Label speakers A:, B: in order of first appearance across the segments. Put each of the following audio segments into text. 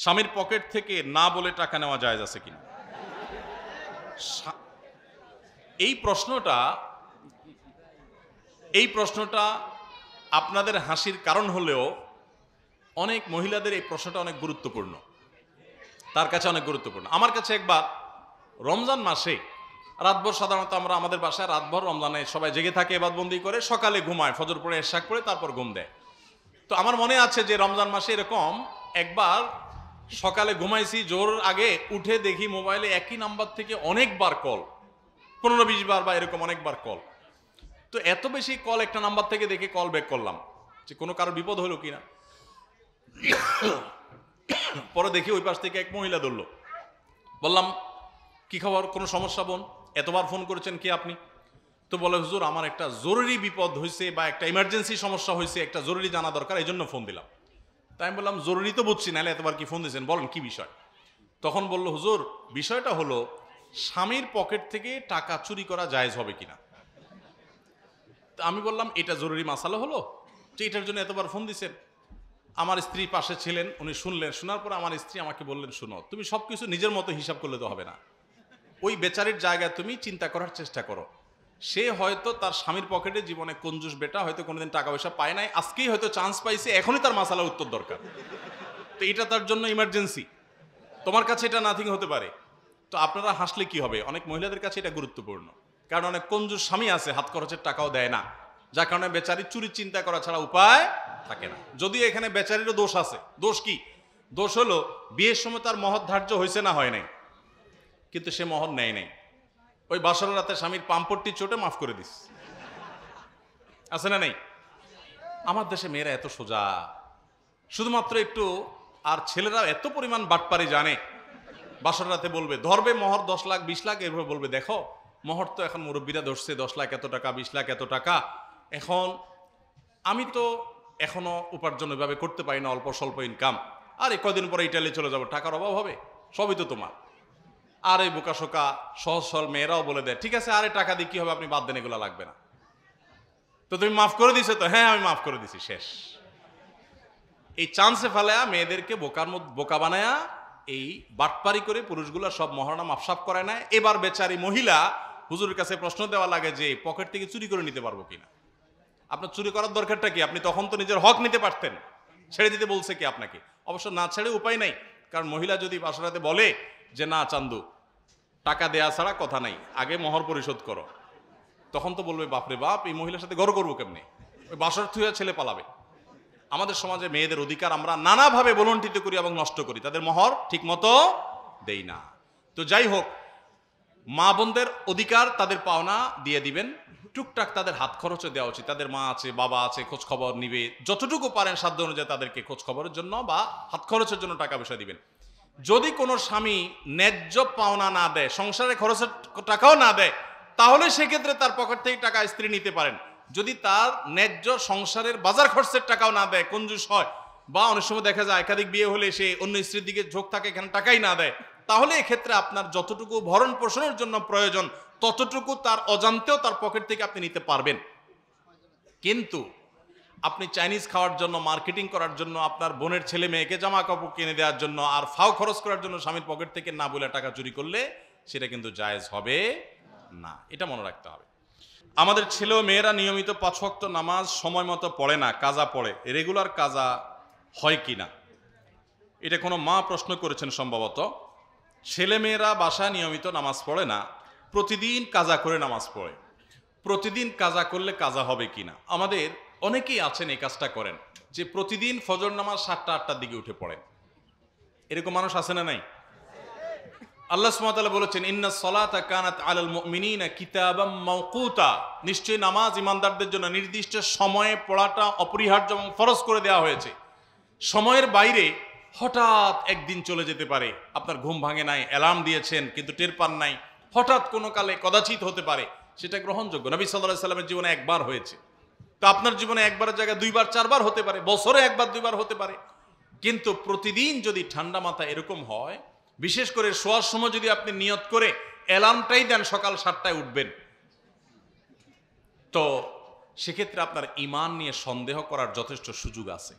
A: স্বামীর পকেট থেকে না বলে টাকা নেওয়া জায়েজ আছে কিনা? এই প্রশ্নটা আপনাদের হাসির কারণ হলেও অনেক মহিলাদের এই প্রশ্নটা অনেক গুরুত্বপূর্ণ, তার কাছে অনেক গুরুত্বপূর্ণ। আমার কাছে একবার রমজান মাসে রাতভর, সাধারণত আমরা আমাদের বাসায় রাতভর রমজানে সবাই জেগে থাকে, ইবাদতবন্দি করে, সকালে ঘুমায়, ফজর পড়ে ইশরাক পড়ে তারপর ঘুম দেয়। তো আমার মনে আছে যে রমজান মাসে এরকম একবার সকালে ঘুমাইছি, জোর আগে উঠে দেখি মোবাইলে একই নাম্বার থেকে অনেকবার কল, 15-20 বার বা এরকম অনেকবার কল। তো এত বেশি কল একটা নাম্বার থেকে দেখে কল ব্যাক করলাম যে কোনো কারোর বিপদ হলো কিনা। পরে দেখি ওই পাশ থেকে এক মহিলা ধরলো। বললাম, কি খবর, কোনো সমস্যা বোন? এতবার ফোন করেছেন, কে আপনি? তো বলে, হুজুর আমার একটা জরুরি বিপদ হয়েছে বা একটা ইমার্জেন্সি সমস্যা হয়েছে, একটা জরুরি জানা দরকার, এই জন্য ফোন দিলাম। তাই আমি বললাম, জরুরি তো বুঝছি, নাহলে এতবার কি ফোন দিয়েছেন, বলেন কি বিষয়। তখন বলল, হুজুর বিষয়টা হলো স্বামীর পকেট থেকে টাকা চুরি করা জায়েজ হবে কিনা। তা আমি বললাম, এটা জরুরি মাসালা হলো যে এটার জন্য এতবার ফোন দিছেন? আমার স্ত্রী পাশে ছিলেন, উনি শুনলেন। শোনার পর আমার স্ত্রী আমাকে বললেন, শুনো, তুমি সবকিছু নিজের মতো হিসাব করলে তো হবে না, ওই বেচারির জায়গায় তুমি চিন্তা করার চেষ্টা করো। সে হয়তো তার স্বামীর পকেটে জীবনে কঞ্জুস বেটা, হয়তো কোনোদিন টাকা পয়সা পায় নাই, আজকেই হয়তো চান্স পাইছে, এখনই তার মাসালার উত্তর দরকার। তো এটা তার জন্য ইমার্জেন্সি, তোমার কাছে এটা নাথিং হতে পারে। তো আপনারা হাসলে কি হবে, অনেক মহিলাদের কাছে এটা গুরুত্বপূর্ণ, কারণ অনেক কঞ্জুস স্বামী আছে, হাত খরচের টাকাও দেয় না, যার কারণে বেচারি চুরির চিন্তা করা ছাড়া উপায় থাকে না। যদিও এখানে বেচারিরও দোষ আছে। দোষ কি? দোষ হলো বিয়ের সময় তার মহর ধার্য হয়েছে না হয় নাই, কিন্তু সে মহর নেয় নাই। ওই বাসর রাতে স্বামীর পাম্পট্টি চোটে মাফ করে দিস, আছে না নেই? আমার দেশে মেয়েরা এত সোজা, শুধুমাত্র একটু। আর ছেলেরা এত পরিমাণ বাটপারি জানে, বাসর রাতে বলবে, ধরবে মহর 10 লাখ 20 লাখ, এভাবে বলবে, দেখো মহর তো এখন মুরব্বীরা ধরছে 10 লাখ এত টাকা, 20 লাখ এত টাকা, এখন আমি তো এখনো উপার্জন ওইভাবে করতে পারি না, অল্প স্বল্প ইনকাম, আর এই কদিন পরে ইটালি চলে যাবো, টাকার অভাব হবে, সবই তো তোমার। আর এই বোকাশোকা সহজ সরল মেয়েরাও বলে দেয়, ঠিক আছে, আরে টাকা দিয়ে কি হবে, আপনি বাদ দেন, এগুলো লাগবে না। তো তুমি মাফ করে দিছো তো? হ্যাঁ আমি মাফ করে দিছি, শেষ। এই চান্সে ফেলায়া মেয়েদেরকে বোকা বানায়া এই বাটপারি করে পুরুষগুলা সব মহারণা মাফসাফ করায় না। এবার বেচারি মহিলা হুজুরের কাছে প্রশ্ন দেওয়া লাগে যে পকেট থেকে চুরি করে নিতে পারবো কিনা। আপনার চুরি করার দরকারটা কি? আপনি তখন তো নিজের হক নিতে পারতেন, ছেড়ে দিতে বলছে কি আপনাকে? অবশ্য না ছেড়ে উপায় নাই, কারণ মহিলা যদি বাসরাতে বলে যে না চান্দু, টাকা দেয়া ছাড়া কথা নাই, আগে মহর পরিশোধ করো, তখন তো বলবে বাপরে বাপ, এই মহিলার সাথে গড় করবো কেমনে, ওই বাসর থুয়া ছেলে পালাবে। আমাদের সমাজে মেয়েদের অধিকার আমরা নানাভাবে বলণ্ঠিত করি এবং নষ্ট করি, তাদের মহর ঠিক মতো দেই না। তো যাই হোক, মা বোনদের অধিকার, তাদের পাওনা দিয়ে দিবেন, টুকটাক তাদের হাত খরচে দেওয়া উচিত। তাদের মা আছে, বাবা আছে, খোঁজ খবর নিবে, যতটুকু পারেন সাধ্য অনুযায়ী তাদেরকে খোঁজ খবরের জন্য বা হাত খরচের জন্য টাকা পয়সা দিবেন। যদি কোনো স্বামী ন্যায্য পাওনা না দেয়, সংসারে খরচের টাকাও না দেয়, তাহলে সেক্ষেত্রে তার পকেট থেকে টাকা স্ত্রী নিতে পারেন। যদি তার ন্যায্য সংসারের বাজার খরচের টাকাও না দেয়, কঞ্জুস হয়, বা অনেক সময় দেখা যায় একাধিক বিয়ে হলে সে অন্য স্ত্রীর দিকে ঝোঁক থাকে, এখানে টাকাই না দেয়, তাহলে এক্ষেত্রে আপনার যতটুকু ভরণ পোষণের জন্য প্রয়োজন ততটুকু তার অজান্তেও তার পকেট থেকে আপনি নিতে পারবেন। কিন্তু আপনি চাইনিজ খাওয়ার জন্য, মার্কেটিং করার জন্য, আপনার বোনের ছেলে মেয়েকে জামা কাপড় কিনে দেওয়ার জন্য আর ফাও খরচ করার জন্য স্বামীর পকেট থেকে না বলে টাকা চুরি করলে সেটা কিন্তু জায়েজ হবে না, এটা মনে রাখতে হবে। আমাদের ছেলে ও মেয়েরা নিয়মিত 5 ওয়াক্ত নামাজ সময় মতো পড়ে না, কাজা পড়ে, রেগুলার কাজা হয় কি না? এটা কোনো মা প্রশ্ন করেছেন সম্ভবত। ছেলে মেয়েরা বাসায় নিয়মিত নামাজ পড়ে না, প্রতিদিন কাজা করে নামাজ পড়ে। প্রতিদিন কাজা করলে কাজা হবে কিনা? আমাদের অনেকেই আছেন এই কাজটা করেন, যে প্রতিদিন ফজর নামাজ 7টা 8টার দিকে উঠে পড়েন। এরকম মানুষ আছে না নাই? আল্লাহ সুবহানাহু ওয়া তাআলা বলেছেন, ইন্নাস সালাতা কানাত আলাল মুমিনিনা কিতাবাম মাওকুতা, নিশ্চয়ই নামাজ ইমানদারদের জন্য নির্দিষ্ট সময়ে পড়াটা অপরিহার্য এবং ফরজ করে দেওয়া হয়েছে। সময়ের বাইরে হঠাৎ একদিন চলে যেতে পারে, আপনার ঘুম ভাঙে নাই, অ্যালার্ম দিয়েছেন কিন্তু টের পান নাই, হঠাৎ কোনো কালে কদাচিৎ হতে পারে, সেটা গ্রহণযোগ্য। নবী সাল্লাল্লাহু আলাইহি সাল্লামের জীবনে একবার হয়েছে, তো আপনার জীবনে একবারের জায়গায় 2বার 4বার হতে পারে, বছরে 1বার 2বার হতে পারে। কিন্তু প্রতিদিন যদি ঠান্ডা মাথা এরকম হয়, বিশেষ করে শোয়ার সময় যদি আপনি নিয়ত করে অ্যালার্মটাই দেন সকাল 7টায় উঠবেন, তো সেক্ষেত্রে আপনার ঈমান নিয়ে সন্দেহ করার যথেষ্ট সুযোগ আছে।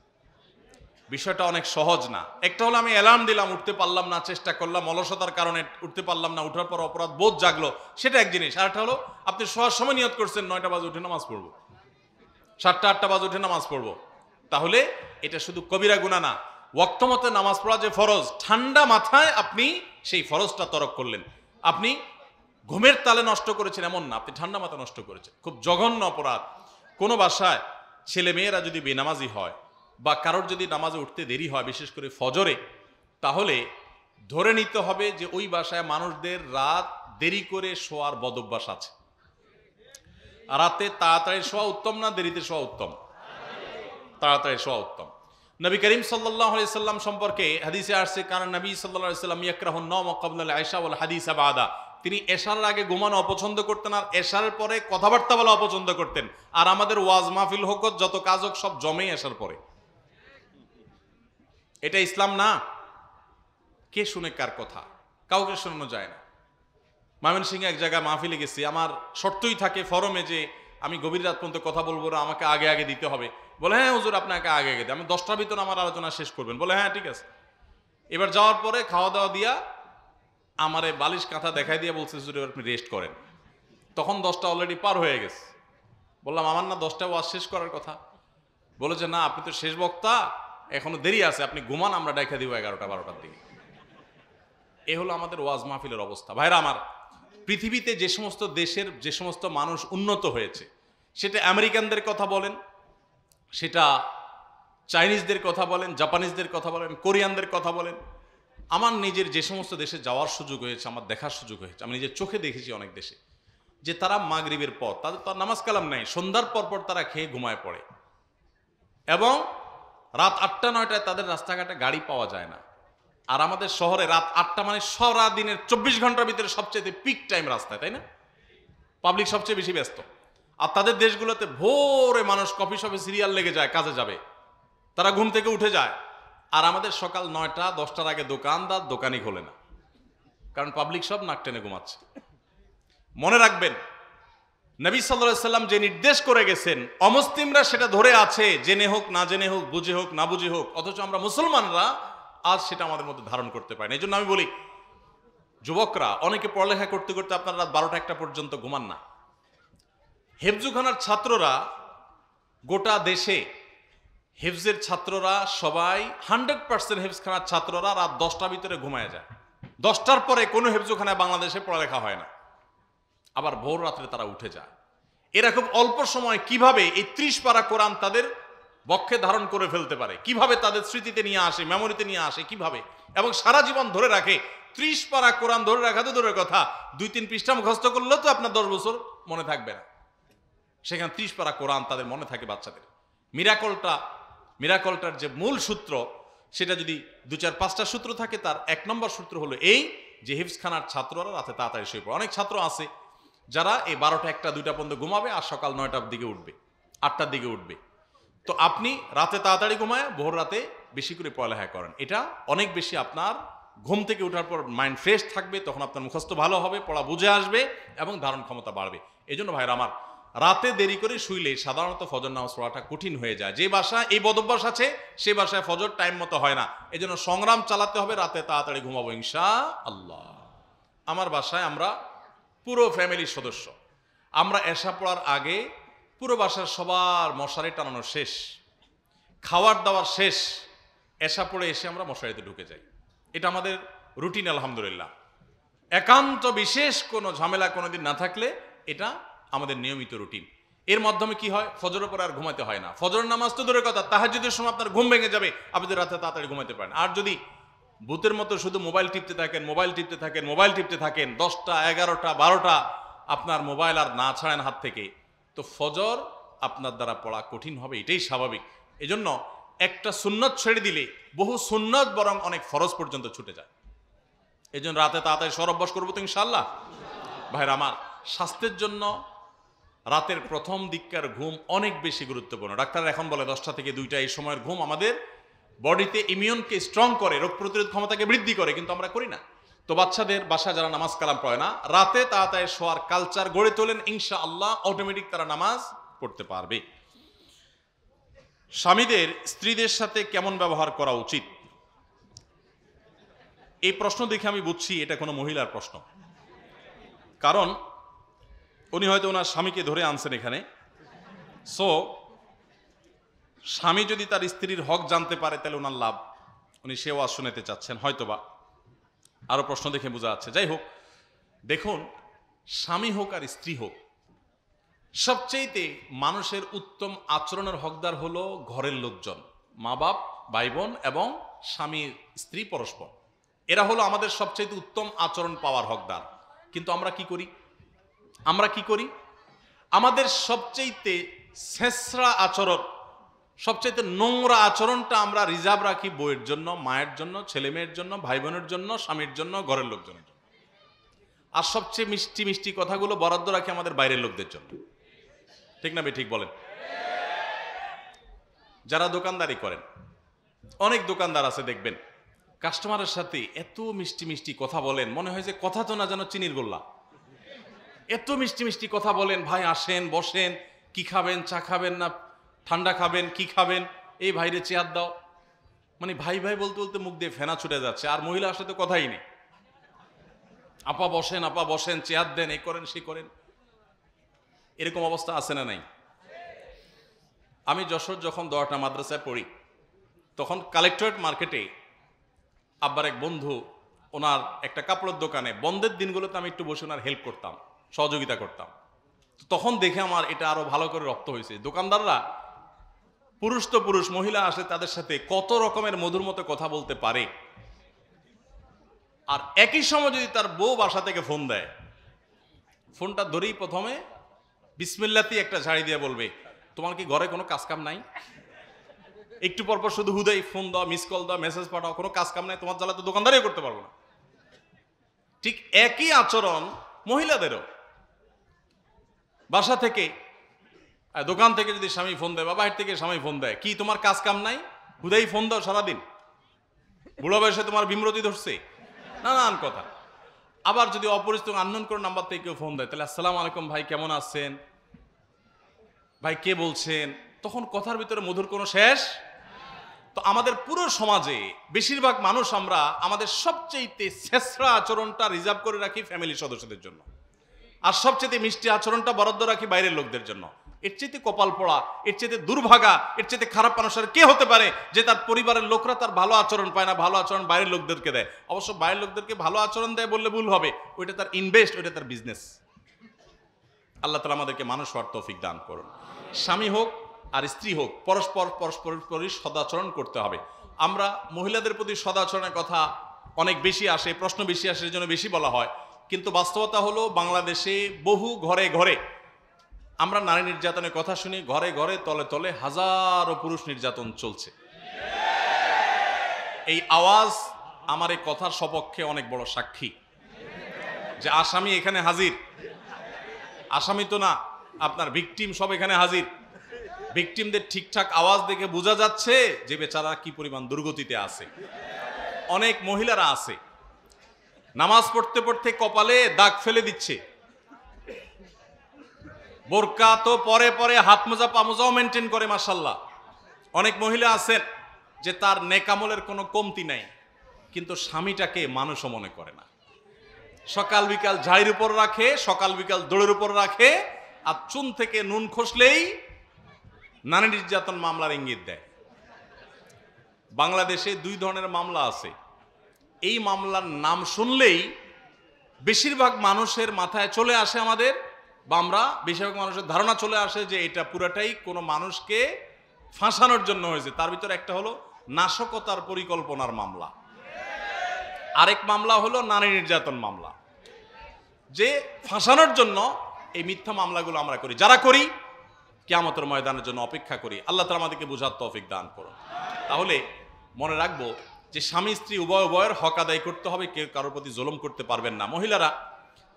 A: বিষয়টা অনেক সহজ না। একটা হলো আমি অ্যালার্ম দিলাম, উঠতে পারলাম না, চেষ্টা করলাম, অলসতার কারণে উঠতে পারলাম না, উঠার পর অপরাধ বোধ জাগলো, সেটা এক জিনিস। আর একটা হলো আপনি শোয়ার সময় নিয়ত করছেন 9টা বাজে উঠে নামাজ পড়বো, 7টা 8টা বাজে উঠে নামাজ পড়বো, তাহলে এটা শুধু কবিরা গুনাহ না, ওয়াক্ত মতে নামাজ পড়া যে ফরজ, ঠান্ডা মাথায় আপনি সেই ফরজটা তরক করলেন। আপনি ঘুমের তালে নষ্ট করেছেন এমন না, আপনি ঠান্ডা মাথা নষ্ট করেছেন। খুব জঘন্য অপরাধ। কোনো বাসায় ছেলে মেয়েরা যদি বেনামাজি হয় বা কারোর যদি নামাজে উঠতে দেরি হয়, বিশেষ করে ফজরে, তাহলে ধরে নিতে হবে যে ওই বাসায় মানুষদের রাত দেরি করে শোয়ার বদভ্যাস আছে। রাতে তাড়াতাড়ি শোয়া উত্তম না দেরিতে শোয়া উত্তম? তাড়াতাড়ি শোয়া উত্তম। নবী করিম সাল্লাল্লাহু আলাইহি সাল্লাম সম্পর্কে হাদিসে আসছে, কারণ নবী সাল্লাল্লাহু আলাইহি সাল্লাম ইয়াকরাহুন নাওম ক্বাবলা আল-ইশা ওয়াল হাদিসা বাদা। তিনি এশার আগে ঘুমানো অপছন্দ করতেন আর এশার পরে কথাবার্তা বলা অপছন্দ করতেন। আর আমাদের ওয়াজ মাহফিল হোক, যত কাজ হোক, সব জমে এশার পরে। এটা ইসলাম না। কে শুনে কার কথা? কাউকে শোনানো যায় না। ময়মনসিংহে এক জায়গায় মাহফিলে গেছি, আমার শর্তই থাকে ফরমে যে আমি গভীর রাত পর্যন্ত কথা বলবো না, আমাকে আগে আগে দিতে হবে। বলে হ্যাঁ হুজুর আপনাকে আগে আগে দিই, আমি 10টার ভিতরে আমার আলোচনা শেষ করবেন। বলে হ্যাঁ ঠিক আছে। এবার যাওয়ার পরে খাওয়া দাওয়া দিয়া আমারে বালিশ কাঁথা দেখাই দিয়ে বলছে হুজুর এবার আপনি রেস্ট করেন। তখন 10টা অলরেডি পার হয়ে গেছে। বললাম আমার না 10টায় ওয়াজ শেষ করার কথা। বলে যে না আপনি তো শেষ বক্তা, এখনো দেরি আছে, আপনি ঘুমান, আমরা দেখা দিব 11টা 12টার দিকে। এ হলো আমাদের ওয়াজ মাহফিলের অবস্থা। ভাইরা আমার, পৃথিবীতে যে সমস্ত দেশের যে সমস্ত মানুষ উন্নত হয়েছে, সেটা আমেরিকানদের কথা বলেন, সেটা চাইনিজদের কথা বলেন, জাপানিজদের কথা বলেন, কোরিয়ানদের কথা বলেন, আমার নিজের যে সমস্ত দেশে যাওয়ার সুযোগ হয়েছে, আমার দেখার সুযোগ হয়েছে, আমি নিজের চোখে দেখেছি অনেক দেশে, যে তারা মাগরিবের পর, তাদের তো নামাজ কালাম নাই, সন্ধ্যার পর পর তারা খেয়ে ঘুমায় পড়ে, এবং রাত 8টা 9টায় তাদের রাস্তাঘাটে গাড়ি পাওয়া যায় না। আর আমাদের শহরে রাত 8টা মানে সারা দিনের 24 ঘন্টার ভিতরে সবচেয়ে পিক টাইম রাস্তায়, তাই না? পাবলিক সবচেয়ে বেশি ব্যস্ত। আর তাদের দেশগুলোতে ভোরে মানুষ কফি শপে সিরিয়াল লেগে যায়, কাজে যাবে, তারা ঘুম থেকে উঠে যায়। আর আমাদের সকাল 9টা 10টার আগে দোকানদার দোকানই খোলে না, কারণ পাবলিক সব নাক টেনে ঘুমাচ্ছে। মনে রাখবেন, নবী সাল্লাল্লাহু আলাইহি সাল্লাম যে নির্দেশ করে গেছেন, অমুসলিমরা সেটা ধরে আছে, জেনে হোক না জেনে হোক, বুঝে হোক না বুঝে হোক, অথচ আমরা মুসলমানরা আজ সেটা আমাদের মধ্যে ধারণ করতে পারি না। এই জন্য আমি বলি, যুবকরা অনেকে পড়ালেখা করতে করতে আপনার রাত 12টা 1টা পর্যন্ত ঘুমান না। হেফজুখানার ছাত্ররা গোটা দেশে, হেফজের ছাত্ররা সবাই 100% হেফজখানার ছাত্ররা রাত 10টার ভিতরে ঘুমায় যায়। 10টার পরে কোনো হেফজুখানায় বাংলাদেশে পড়ালেখা হয় না, আবার ভোর রাত্রে তারা উঠে যায়। এরা খুব অল্প সময় কিভাবে এই 30 পারা কোরআন তাদের বক্ষে ধারণ করে ফেলতে পারে, কিভাবে তাদের স্মৃতিতে নিয়ে আসে, মেমোরিতে নিয়ে আসে, কিভাবে, এবং সারা জীবন ধরে রাখে। 30 পারা কোরআন ধরে রাখা তো দূরের কথা, 2-3 পৃষ্ঠা মুখস্থ করলেও তো আপনার 10 বছর মনে থাকবে না। সেখানে 30 পারা কোরআন তাদের মনে থাকে বাচ্চাদের। মিরাকলটার যে মূল সূত্র, সেটা যদি 2-4-5টা সূত্র থাকে, তার 1 নম্বর সূত্র হলো এই যে হিফজখানার ছাত্ররা রাতে তাড়াতাড়ি শুয়ে পড়ে। অনেক ছাত্র আছে যারা এই 12টা 1টা 2টা পর্যন্ত ঘুমাবে আর সকাল 9টার দিকে উঠবে, 8টার দিকে উঠবে। তো আপনি রাতে তাড়াতাড়ি ঘুমায় ভোর রাতে বেশি করে পড়ালেখা করেন, এটা অনেক বেশি আপনার ঘুম থেকে ওঠার পর মাইন্ড ফ্রেশ থাকবে, তখন আপনার মুখস্থ ভালো হবে, পড়া বুঝে আসবে এবং ধারণ ক্ষমতা বাড়বে। এই জন্য ভাইরা আমার, রাতে দেরি করে শুইলে সাধারণত ফজর নামাজ পড়াটা কঠিন হয়ে যায়। যে বাসায় এই বদভ্যাস আছে সে বাসায় ফজর টাইম মতো হয় না। এই জন্য সংগ্রাম চালাতে হবে, রাতে তাড়াতাড়ি ঘুমাবো ইনশাআল্লাহ। আমার বাসায় আমরা পুরো ফ্যামিলির সদস্য, আমরা এশা পড়ার আগে পুরো বাসার সবার মশারি টানানো শেষ, খাওয়ার দাওয়ার শেষ, এশা পড়ে এসে আমরা মশারিতে ঢুকে যাই। এটা আমাদের রুটিন আলহামদুলিল্লাহ। একান্ত বিশেষ কোনো ঝামেলা কোনোদিন না থাকলে এটা আমাদের নিয়মিত রুটিন। এর মাধ্যমে কি হয়, ফজরের পরে আর ঘুমাতে হয় না। ফজর নামাজ তো দূরের কথা, তাহাজ্জুদের সময় আপনার ঘুম ভেঙে যাবে, আপনি রাতে তাড়াতাড়ি ঘুমাতে পারেন। আর যদি ভূতের মতো শুধু মোবাইল টিপতে থাকেন, মোবাইল টিপতে থাকেন, মোবাইল টিপতে থাকেন, 10টা 11টা 12টা আপনার মোবাইল আর না ছাড়েন হাত থেকে, তো ফজর আপনার দ্বারা পড়া কঠিন হবে, এটাই স্বাভাবিক। এজন্য একটা সুন্নত ছেড়ে দিলে বহু সুন্নত বরং অনেক ফরজ পর্যন্ত ছুটে যায়। এই জন্য রাতে তাড়াতাড়ি শোয়ার অভ্যাস করবো তো ইনশাআল্লাহ। ভাইরা আমার, স্বাস্থ্যের জন্য রাতের প্রথম দিককার ঘুম অনেক বেশি গুরুত্বপূর্ণ। ডাক্তার এখন বলে 10টা থেকে 2টা এই সময়ের ঘুম আমাদের বডিতে ইমিউনকে স্ট্রং করে, রোগ প্রতিরোধ ক্ষমতাকে বৃদ্ধি করে, কিন্তু আমরা করি না। তো বাচ্চাদের বাসা যারা নামাজ কালাম পড়ে না, রাতে তাড়াতাড়ি শোয়ার কালচার গড়ে তোলেন, ইনশাআল্লাহ অটোমেটিক তারা নামাজ পড়তে পারবে। স্বামীদের স্ত্রীদের সাথে কেমন ব্যবহার করা উচিত? এই প্রশ্ন দেখে আমি বুঝছি এটা কোনো মহিলার প্রশ্ন, কারণ উনি হয়তো ওনার স্বামীকে ধরে আনছেন এখানে। সো স্বামী যদি তার স্ত্রীর হক জানতে পারে তাহলে ওনার লাভ, উনি সে ওয়াজ শুনাতে চাচ্ছেন হয়তোবা, আরো প্রশ্ন দেখে বোঝা যাচ্ছে। যাই হোক, দেখুন, স্বামী হোক আর স্ত্রী হোক, সবচেয়েতে মানুষের উত্তম আচরণের হকদার হলো ঘরের লোকজন, মা বাপ, ভাই বোন এবং স্বামী স্ত্রী পরস্পর। এরা হলো আমাদের সবচেয়ে উত্তম আচরণ পাওয়ার হকদার। কিন্তু আমরা কি করি? আমাদের সবচেয়ে ছেঁচড়া আচরণ, সবচেয়ে নোংরা আচরণটা আমরা রিজার্ভ রাখি বউয়ের জন্য, মায়ের জন্য, ছেলে মেয়ের জন্য, ভাই বোনের জন্য, স্বামীর জন্য, ঘরের লোকজনের জন্য। আর সবচেয়ে মিষ্টি মিষ্টি কথাগুলো বরাদ্দ রাখি আমাদের বাইরের লোকদের জন্য। ঠিক না? ঠিক বলেন। যারা দোকানদারি করেন, অনেক দোকানদার আছে দেখবেন কাস্টমারের সাথে এত মিষ্টি মিষ্টি কথা বলেন, মনে হয় যে কথা তো না যেন চিনির গোল্লা। এত মিষ্টি মিষ্টি কথা বলেন, ভাই আসেন, বসেন, কি খাবেন, চা খাবেন না ঠান্ডা খাবেন, কি খাবেন, এই ভাইরে চেয়ার দাও। মানে ভাই ভাই বলতে বলতে মুখ দিয়ে ফেনা ছুটে যাচ্ছে, আর মহিলা আসলে তো কথাই নেই। আপা বসেন, চেয়ার দেন, এই করেন, সে করেন। এরকম অবস্থা আছে না নাই? আমি যশোর যখন দোয়াটা মাদ্রাসায় পড়ি, তখন কালেক্টরেট মার্কেটে আব্বার এক বন্ধু, ওনার একটা কাপড়ের দোকানে বন্ধের দিনগুলোতে আমি একটু বসে ওনার হেল্প করতাম, সহযোগিতা করতাম। তখন দেখে আমার এটা আরো ভালো করে রপ্ত হয়েছে। দোকানদাররা পুরুষ তো পুরুষ, মহিলা আসে তাদের সাথে কত রকমের মধুর মতো কথা বলতে পারে। আর একই সময় যদি তার বউ বাসা থেকে ফোন দেয়, ফোনটা ধরেই প্রথমে বিসমিল্লাতি একটা ঝাড়ি দিয়ে বলবে, তোমার কি ঘরে কোনো কাজ কাম নাই? একটু পরপর শুধু হুদাই ফোন দাও, মিস কল দাও, মেসেজ পাঠাও, কোনো কাজ কাম নাই, তোমার জ্বালা তো দোকানদারই করতে পারবো না। ঠিক একই আচরণ মহিলাদেরও। বাসা থেকে, দোকান থেকে যদি স্বামী ফোন দেয় বা বাইরে থেকে স্বামী ফোন দেয়, কি তোমার কাজ কাম নাই? হুদাই ফোন দাও সারাদিন, বুড়ো বয়সে তোমার বিমরতি ধরছে, নানান কথা। আবার যদি অপরিচিত আননোন করে নাম্বার থেকে কেউ ফোন দেয়, তাহলে আসসালামু আলাইকুম ভাই, কেমন আছেন ভাই, কে বলছেন? তখন কথার ভিতরে মধুর কোনো শেষ। তো আমাদের পুরো সমাজে বেশিরভাগ মানুষ আমরা আমাদের সবচেয়ে ছেঁচড়া আচরণটা রিজার্ভ করে রাখি ফ্যামিলির সদস্যদের জন্য, আর সবচেয়ে মিষ্টি আচরণটা বরাদ্দ রাখি বাইরের লোকদের জন্য। এর চাইতে কপাল পোড়া, এর চাইতে দুর্ভাগা, এর চাইতে খারাপ মানুষের কে হতে পারে যে তার পরিবারের লোকরা তার ভালো আচরণ পায় না, ভালো আচরণ বাইরের লোকদেরকে দেয়। অবশ্য বাইরের লোকদেরকে ভালো আচরণ দেয় বললে ভুল হবে, ওইটা তার ইনভেস্ট, ওইটা তার বিজনেস। আল্লাহ তাআলা আমাদেরকে মানুষ হওয়ার তৌফিক দান করুন। স্বামী হোক আর স্ত্রী হোক, পরস্পরের প্রতি সদাচরণ করতে হবে। আমরা মহিলাদের প্রতি সদাচরণের কথা অনেক বেশি আসে, প্রশ্ন বেশি আসে, এর জন্য বেশি বলা হয়। কিন্তু বাস্তবতা হলো বাংলাদেশে বহু ঘরে ঘরে আমরা নারী নির্যাতনের কথা শুনি, ঘরে ঘরে তলে তলে হাজারো পুরুষ নির্যাতন চলছে। এই আওয়াজ আমার এই কথার সপক্ষে অনেক বড় সাক্ষী যে আসামি এখানে হাজির। আসামি তো না, আপনার ভিকটিম সব এখানে হাজির। ভিকটিমদের ঠিকঠাক আওয়াজ দেখে বোঝা যাচ্ছে যে বেচারা কি পরিমাণ দুর্গতিতে আছে। অনেক মহিলারা আছে নামাজ পড়তে পড়তে কপালে দাগ ফেলে দিচ্ছে, বোরকা তো পরে পরে হাত মোজা পা মোজাও মেনটেন করে, মাশাআল্লাহ। অনেক মহিলা আছেন যে তার নেকামলের কোনো কমতি নাই, কিন্তু স্বামীটাকে মানুষও মনে করে না। সকাল বিকাল ঝাড়ির উপর রাখে, সকাল বিকাল দৌড়ের উপর রাখে, আর চুন থেকে নুন খসলেই নারী নির্যাতন মামলার ইঙ্গিত দেয়। বাংলাদেশে দুই ধরনের মামলা আছে। এই মামলার নাম শুনলেই বেশিরভাগ মানুষের মাথায় চলে আসে আমাদের, বা আমরা বেশিরভাগ মানুষের ধারণা চলে আসে যে এটা পুরাটাই কোনো মানুষকে ফাঁসানোর জন্য হয়েছে। তার ভিতরে একটা হলো নাশকতার পরিকল্পনার মামলা, আরেক মামলা হলো নারী নির্যাতন মামলা। যে ফাঁসানোর জন্য এই মিথ্যা মামলাগুলো আমরা করি, যারা করি কিয়ামতের ময়দানের জন্য অপেক্ষা করি। আল্লাহ তাআলা আমাদেরকে বুঝার তৌফিক দান করুন। তাহলে মনে রাখবো যে স্বামী স্ত্রী উভয়ের হক আদায় করতে হবে, কেউ কারোর প্রতি জুলুম করতে পারবেন না। মহিলারা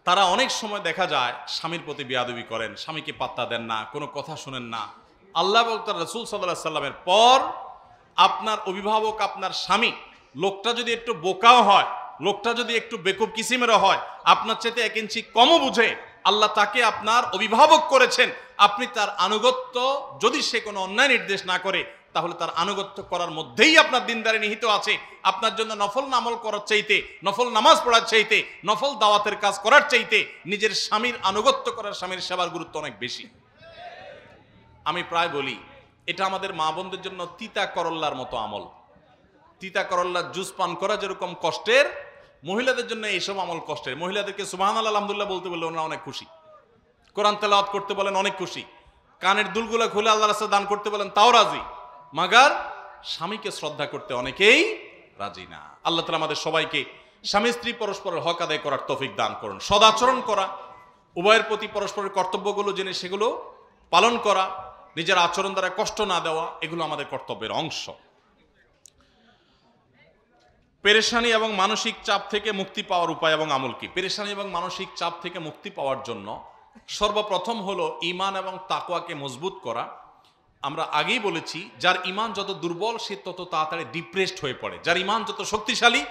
A: তারা অনেক সময় দেখা যায় স্বামীর প্রতি বেয়াদবি করেন, স্বামীকে পাত্তা দেন না, কোনো কথা শুনেন না। আল্লাহ এবং তার রাসূল সাল্লাল্লাহু আলাইহি সাল্লামের পর আপনার অভিভাবক, আপনার স্বামী, লোকটা যদি একটু বোকাও হয়, লোকটা যদি একটু বেকুব কিসিমেরও হয়, আপনার চাইতে 1 ইঞ্চি কমও বুঝে, আল্লাহ তাকে আপনার অভিভাবক করেছেন। আপনি তার আনুগত্য, যদি সে কোনো অন্যায় নির্দেশ না করে, তাহলে তার আনুগত্য করার মধ্যেই আপনার দিনদারি নিহিত আছে। আপনার জন্য নফল আমল করার চাইতে, নফল নামাজ পড়ার চাইতে, নফল দাওয়াতের কাজ করার চাইতে নিজের স্বামীর আনুগত্য করার, স্বামীর সেবার গুরুত্ব অনেক বেশি। আমি প্রায় বলি, এটা আমাদের মা বোনদের জন্য তিতা করল্লার মতো আমল। তিতা করল্লার জুস পান করা যেরকম কষ্টের, মহিলাদের জন্য এইসব আমল কষ্টের। মহিলাদেরকে সুবহানাল্লাহ আলহামদুলিল্লাহ বলতে বললে ওনারা অনেক খুশি, কোরআন তেলাওয়াত করতে বলেন অনেক খুশি, কানের দুলগুলা খুলে আল্লাহর রাস্তায় দান করতে বলেন তাও রাজি, মাগার স্বামীকে শ্রদ্ধা করতে অনেকেই রাজি না। আল্লাহ তাআলা আমাদের সবাইকে স্বামী স্ত্রী পরস্পরের হক আদায় করার তৌফিক দান করুন। সদাচরণ করা, উভয়ের প্রতি পরস্পরের কর্তব্যগুলো জেনে সেগুলো পালন করা, নিজের আচরণ দ্বারা কষ্ট না দেওয়া, এগুলো আমাদের কর্তব্যের অংশ। পেরেশানি এবং মানসিক চাপ থেকে মুক্তি পাওয়ার উপায় এবং আমল কি? পেরেশানি এবং মানসিক চাপ থেকে মুক্তি পাওয়ার জন্য সর্বপ্রথম হলো ঈমান এবং তাকওয়াকে মজবুত করা। আমরা আগেই বলেছি, যার ঈমান যত দুর্বল সে তত তাড়াতাড়ি ডিপ্রেসড হয়ে পড়ে, যার ঈমান যত শক্তিশালী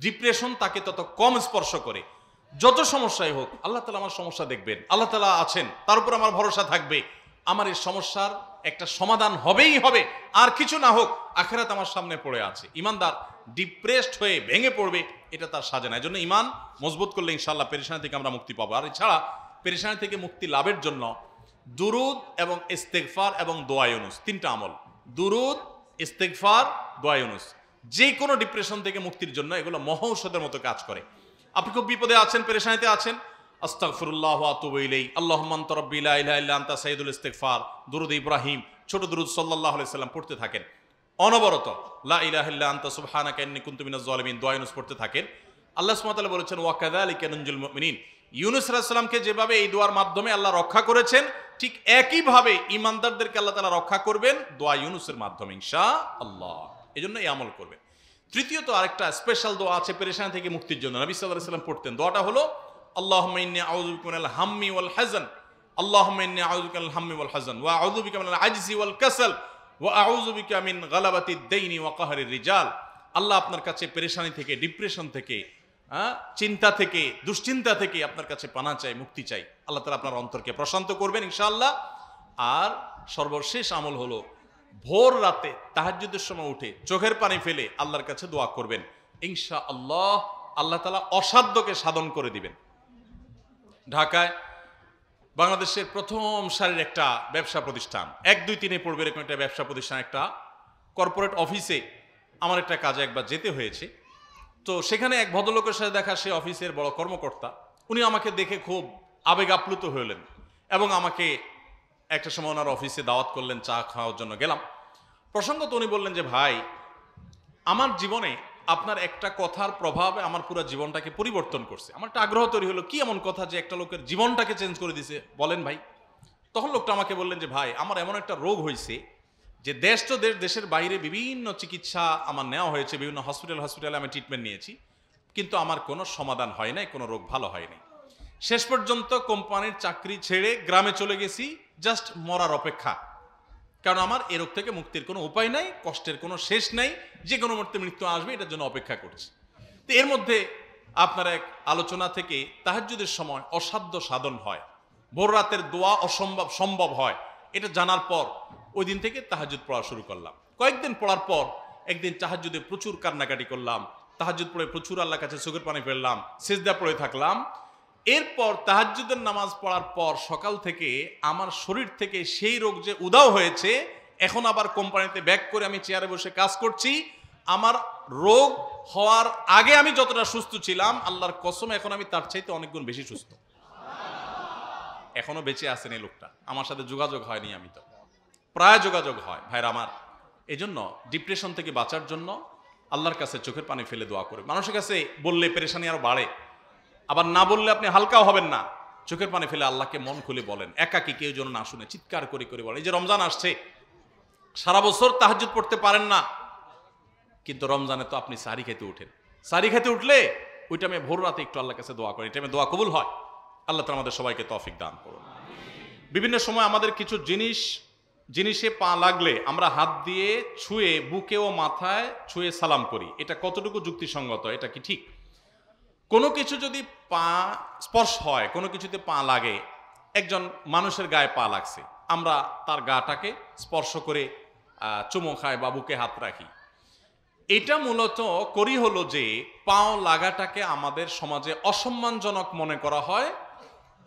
A: ডিপ্রেশন তাকে তত কম স্পর্শ করে। যত সমস্যাই হোক, আল্লাহ তাআলা আমার সমস্যা দেখবেন, আল্লাহ তাআলা আছেন, তার উপর আমার ভরসা থাকবে, আমার এই সমস্যার একটা সমাধান হবেই হবে, আর কিছু না হোক আখিরাত আমার সামনে পড়ে আছে। ঈমানদার ডিপ্রেসড হয়ে ভেঙে পড়বে, এটা তার সাজে না। এই জন্য ঈমান মজবুত করলে ইনশাআল্লাহ পেরেশানি থেকে আমরা মুক্তি পাবো। আর এছাড়া পেরেশানি থেকে মুক্তি লাভের জন্য দুরুদ এবং ইস্তেগফার এবং দোয়া ইউনুস, তিনটা আমল, দুরুদ, ইস্তেগফার, দোয়া ইউনুস, যে কোনো ডিপ্রেশন থেকে মুক্তির জন্য এগুলো মহৌষধের মতো কাজ করে। আপনি খুব বিপদে আছেন, পেরেশানিতে আছেন, আস্তাগফিরুল্লাহ ওয়া আতুবু ইলাইহি, আল্লাহুম্মা আনতা রাব্বি লা ইলাহা ইল্লা আনতা সাইয়্যিদুল ইস্তিগফার, দুরুদ ইব্রাহিম, ছোট দুরুদ সাল্লাল্লাহু আলাইহি সাল্লাম পড়তে থাকেন অনবরত। লা ইলাহা ইল্লা আনতা সুবহানাকা ইন্নী কুনতু মিনাজ জালিমিন, দোয়া ইউনুস পড়তে থাকেন। আল্লাহ সুবহানাহু ওয়া তাআলা বলেছেন ওয়া কাযালিকা নুনজিল মুমিনিন, ইউনুস আলাইহিস সালামকে যেভাবে এই দোয়ার মাধ্যমে আল্লাহ রক্ষা করেছেন, ঠিক একইভাবে ঈমানদারদেরকে আল্লাহ তাআলা রক্ষা করবেন দোয়া ইউনুসের মাধ্যমে ইনশাআল্লাহ। এজন্য এই আমল করবেন। তৃতীয়ত আরেকটা স্পেশাল দোয়া আছে পেরেশানি থেকে মুক্তির জন্য, নবী সাল্লাল্লাহু আলাইহি ওয়াসাল্লাম পড়তেন। দোয়াটা হলো আল্লাহুম্মা ইন্নী আউযু বিকা মিনাল হাম্মি ওয়াল হাযান, আল্লাহুম্মা ইন্নী আউযু বিকা মিনাল হাম্মি ওয়াল হাযান ওয়া আউযু বিকা মিনাল আজজি ওয়াল কাসাল ওয়া আউযু বিকা মিন গালাবাতিদ দাইনি ওয়া কাহরির রিজাল। আল্লাহ আপনার কাছে পেরেশানি থেকে, ডিপ্রেশন থেকে, চিন্তা থেকে, দুশ্চিন্তা থেকে আপনার কাছে পানা চাই, মুক্তি চাই। আল্লাহ তাআলা আপনার অন্তরকে প্রশান্ত করবেন ইনশাআল্লাহ। আর সর্বশেষ আমল হলো ভোর রাতে তাহাজ্জুদের সময় উঠে চোখের পানি ফেলে আল্লাহর কাছে দোয়া করবেন ইনশাআল্লাহ। আল্লাহ তাআলা অসাধ্যকে সাধন করে দিবেন। ঢাকায় বাংলাদেশের প্রথম সারির একটা ব্যবসা প্রতিষ্ঠান, 1, 2, 3 পড়বে এরকম একটা ব্যবসা প্রতিষ্ঠান, একটা কর্পোরেট অফিসে আমার একটা কাজে একবার যেতে হয়েছে। তো সেখানে এক ভদ্রলোকের সাথে দেখা, সে অফিসের বড় কর্মকর্তা। উনি আমাকে দেখে খুব আবেগ আপ্লুত হলেন এবং আমাকে একটা সময় ওনার অফিসে দাওয়াত করলেন, চা খাওয়ার জন্য গেলাম। প্রসঙ্গত উনি বললেন যে ভাই, আমার জীবনে আপনার একটা কথার প্রভাবে আমার পুরো জীবনটাকে পরিবর্তন করছে। আমার একটা আগ্রহ তৈরি হলো, কি এমন কথা যে একটা লোকের জীবনটাকে চেঞ্জ করে দিছে, বলেন ভাই। তখন লোকটা আমাকে বললেন যে ভাই, আমার এমন একটা রোগ হয়েছে যে দেশ তো দেশের বাইরে বিভিন্ন চিকিৎসা আমার নেওয়া হয়েছে, বিভিন্ন হসপিটালে আমি ট্রিটমেন্ট নিয়েছি, কিন্তু আমার কোনো সমাধান হয় নাই, কোনো রোগ ভালো হয় নাই। শেষ পর্যন্ত কোম্পানির চাকরি ছেড়ে গ্রামে চলে গেছি, জাস্ট মরার অপেক্ষা। কারণ আমার এ রোগ থেকে মুক্তির কোনো উপায় নাই, কষ্টের কোনো শেষ নাই, যে কোনো মুহূর্তে মৃত্যু আসবে, এটার জন্য অপেক্ষা করছি। তো এর মধ্যে আপনার এক আলোচনা থেকে তাহাজ্জুদের সময় অসাধ্য সাধন হয়, ভোর রাতের দোয়া অসম্ভব সম্ভব হয়, এটা জানার পর ওই দিন থেকে তাহাজ্জুদ পড়া শুরু করলাম। কয়েকদিন পড়ার পর একদিন তাহাজ্জুদে প্রচুর কান্নাকাটি করলাম, তাহাজ্জুদ পড়ে প্রচুর আল্লাহর কাছে চোখের পানি ফেললাম, সিজদা পড়ে থাকলাম। এরপর তাহাজ্জুদের নামাজ পড়ার পর সকাল থেকে আমার শরীর থেকে সেই রোগ যে উধাও হয়েছে, এখন আবার কোম্পানিতে ব্যাক করে আমি চেয়ারে বসে কাজ করছি। আমার রোগ হওয়ার আগে আমি যতটা সুস্থ ছিলাম, আল্লাহর কসম এখন আমি তার চাইতে অনেক গুণ বেশি সুস্থ। এখনো বেঁচে আছেন এই লোকটা, আমার সাথে যোগাযোগ হয়নি, আমি তো প্রায় যোগাযোগ হয় ভাইরা আমার। এজন্য ডিপ্রেশন থেকে বাঁচার জন্য আল্লাহর কাছে চোখের পানি ফেলে দোয়া করে। মানুষের কাছে বললে পেরেশানি আরো বাড়ে, আবার না বললে আপনি হালকাও হবেন না। চোখের পানি ফেলে আল্লাহকে মন খুলে বলেন, একাকি কেউ যেন না শুনে, চিৎকার করে করে বলেন। এই যে রমজান আসছে, সারা বছর তাহাজ্জুদ পড়তে পারেন না, কিন্তু রমজানে তো আপনি সারি খেতে উঠেন। সারি খেতে উঠলে ওই টাইমে ভোর রাতে একটু আল্লাহর কাছে দোয়া করেন, এই টাইমে দোয়া কবুল হয়। আল্লাহ তাআলা আমাদের সবাইকে তৌফিক দান করুন। বিভিন্ন সময় আমাদের কিছু জিনিসে পা লাগলে আমরা হাত দিয়ে ছুঁয়ে, বুকে ও মাথায় ছুঁয়ে সালাম করি, এটা কতটুকু যুক্তিসঙ্গত, এটা কি ঠিক? কোনো কিছু যদি পা স্পর্শ হয়, কোনো কিছুতে পা লাগে, একজন মানুষের গায়ে পা লাগছে, আমরা তার গাটাকে স্পর্শ করে চুমো খায় বা বুকে হাত রাখি। এটা মূলত করি হলো যে পাও লাগাটাকে আমাদের সমাজে অসম্মানজনক মনে করা হয়।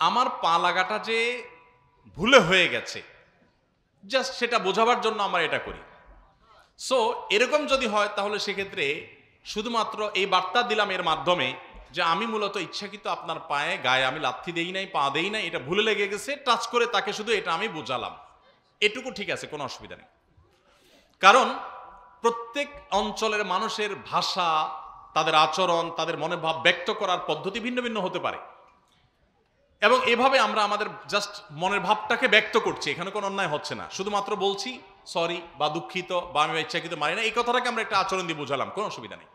A: আমার পা লাগাটা যে ভুলে হয়ে গেছে, জাস্ট সেটা বোঝাবার জন্য আমরা এটা করি। সো এরকম যদি হয় তাহলে সেক্ষেত্রে শুধুমাত্র এই বার্তা দিলাম এর মাধ্যমে যে আমি মূলত ইচ্ছাকৃত আপনার পায়ে গায়ে আমি লাথি দেই নাই, পা দেই নাই, এটা ভুলে লেগে গেছে, টাচ করে তাকে শুধু এটা আমি বোঝালাম, এটুকু ঠিক আছে, কোনো অসুবিধা নেই। কারণ প্রত্যেক অঞ্চলের মানুষের ভাষা, তাদের আচরণ, তাদের মনের ভাব ব্যক্ত করার পদ্ধতি ভিন্ন ভিন্ন হতে পারে, এবং এভাবে আমরা আমাদের জাস্ট মনের ভাবটাকে ব্যক্ত করছি, এখানে কোনো অন্যায় হচ্ছে না, শুধুমাত্র বলছি সরি বা দুঃখিত বা আমি ইচ্ছাকৃত মারি না, এই কথাটাকে আমরা একটা আচরণ দিয়ে বোঝালাম, কোনো অসুবিধা নেই।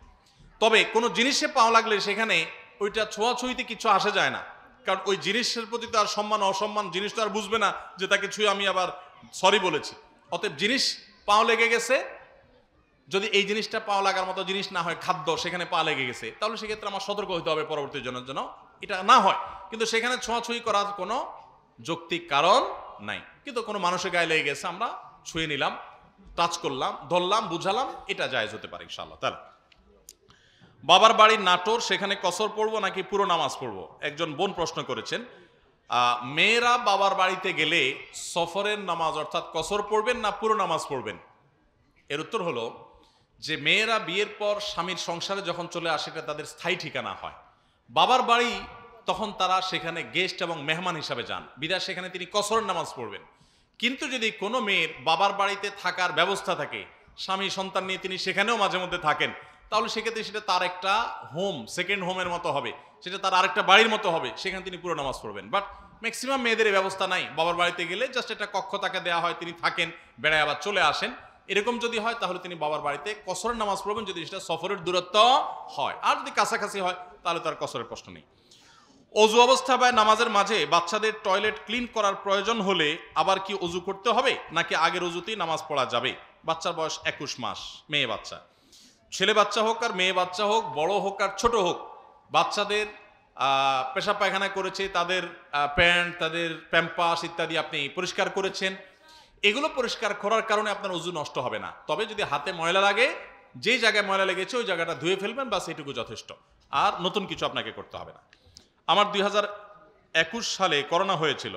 A: তবে কোনো জিনিসে পাওয়া লাগলে সেখানে ওইটা ছোঁয়াছুঁইতে কিছু আসে যায় না, কারণ ওই জিনিসের প্রতি তো আর সম্মান অসম্মান জিনিস তো আর বুঝবে না যে তাকে ছুঁয়ে আমি আবার সরি বলেছি। অতএব জিনিস পাও লেগে গেছে, যদি এই জিনিসটা পাও লাগার মতো জিনিস না হয়, খাদ্য, সেখানে পা লেগে গেছে, তাহলে সেক্ষেত্রে আমার সতর্ক হতে হবে পরবর্তী জনের জন্য এটা না হয়। কিন্তু সেখানে ছোঁয়াছুঁই করার কোনো যৌক্তিক কারণ নাই। কিন্তু কোনো মানুষের গায়ে লেগে গেছে, আমরা ছুঁয়ে নিলাম, টাচ করলাম, ধরলাম, বুঝালাম, এটা জায়েজ হতে পারে ইনশাআল্লাহ তাআলা। বাবার বাড়ির নাটোর, সেখানে কসর পড়বো নাকি পুরো নামাজ পড়বো? একজন বোন প্রশ্ন করেছেন। মেয়েরা বাবার বাড়িতে গেলে সফরের নামাজ অর্থাৎ কসর পড়বেন না পুরো নামাজ পড়বেন? এর উত্তর হলো যে মেয়েরা বিয়ের পর স্বামীর সংসারে যখন চলে আসে এটা তাদের স্থায়ী ঠিকানা হয়। বাবার বাড়ি তখন তারা সেখানে গেস্ট এবং মেহমান হিসাবে যান, বিধায় সেখানে তিনি কসরের নামাজ পড়বেন। কিন্তু যদি কোনো মেয়ের বাবার বাড়িতে থাকার ব্যবস্থা থাকে, স্বামী সন্তান নিয়ে তিনি সেখানেও মাঝে মধ্যে থাকেন, তাহলে সেক্ষেত্রে সেটা তার একটা হোম, সেকেন্ড হোমের মতো হবে, সেটা তার আরেকটা বাড়ির মতো হবে, সেখানে তিনি পুরো নামাজ পড়বেন। বাট ম্যাক্সিমাম মেয়েদের এই ব্যবস্থা নাই, বাবার বাড়িতে গেলে জাস্ট একটা কক্ষ তাকে দেওয়া হয়, তিনি থাকেন, বেড়ায় আবার চলে আসেন। এরকম যদি হয় তাহলে তিনি বাবার বাড়িতে কসরের নামাজ পড়বেন, যদি সেটা সফরের দূরত্ব হয়। আর যদি কাছাকাছি হয় তাহলে তার কসরের প্রশ্ন নেই। অজু অবস্থা বা নামাজের মাঝে বাচ্চাদের টয়লেট ক্লিন করার প্রয়োজন হলে আবার কি অজু করতে হবে, নাকি আগের অজুতেই নামাজ পড়া যাবে? বাচ্চার বয়স 21 মাস, মেয়ে বাচ্চা। ছেলে বাচ্চা হোক আর মেয়ে বাচ্চা হোক, বড় হোক আর ছোট হোক, বাচ্চাদের পেশাব পায়খানা করেছে, তাদের প্যান্ট, তাদের প্যাম্পাস ইত্যাদি আপনি পরিষ্কার করেছেন, এগুলো পরিষ্কার করার কারণে আপনার অজু নষ্ট হবে না। তবে যদি হাতে ময়লা লাগে, যে জায়গায় ময়লা লেগেছে ওই জায়গাটা ধুয়ে ফেলবেন, বাস এটুকু যথেষ্ট, আর নতুন কিছু আপনাকে করতে হবে না। আমার 2021 সালে করোনা হয়েছিল,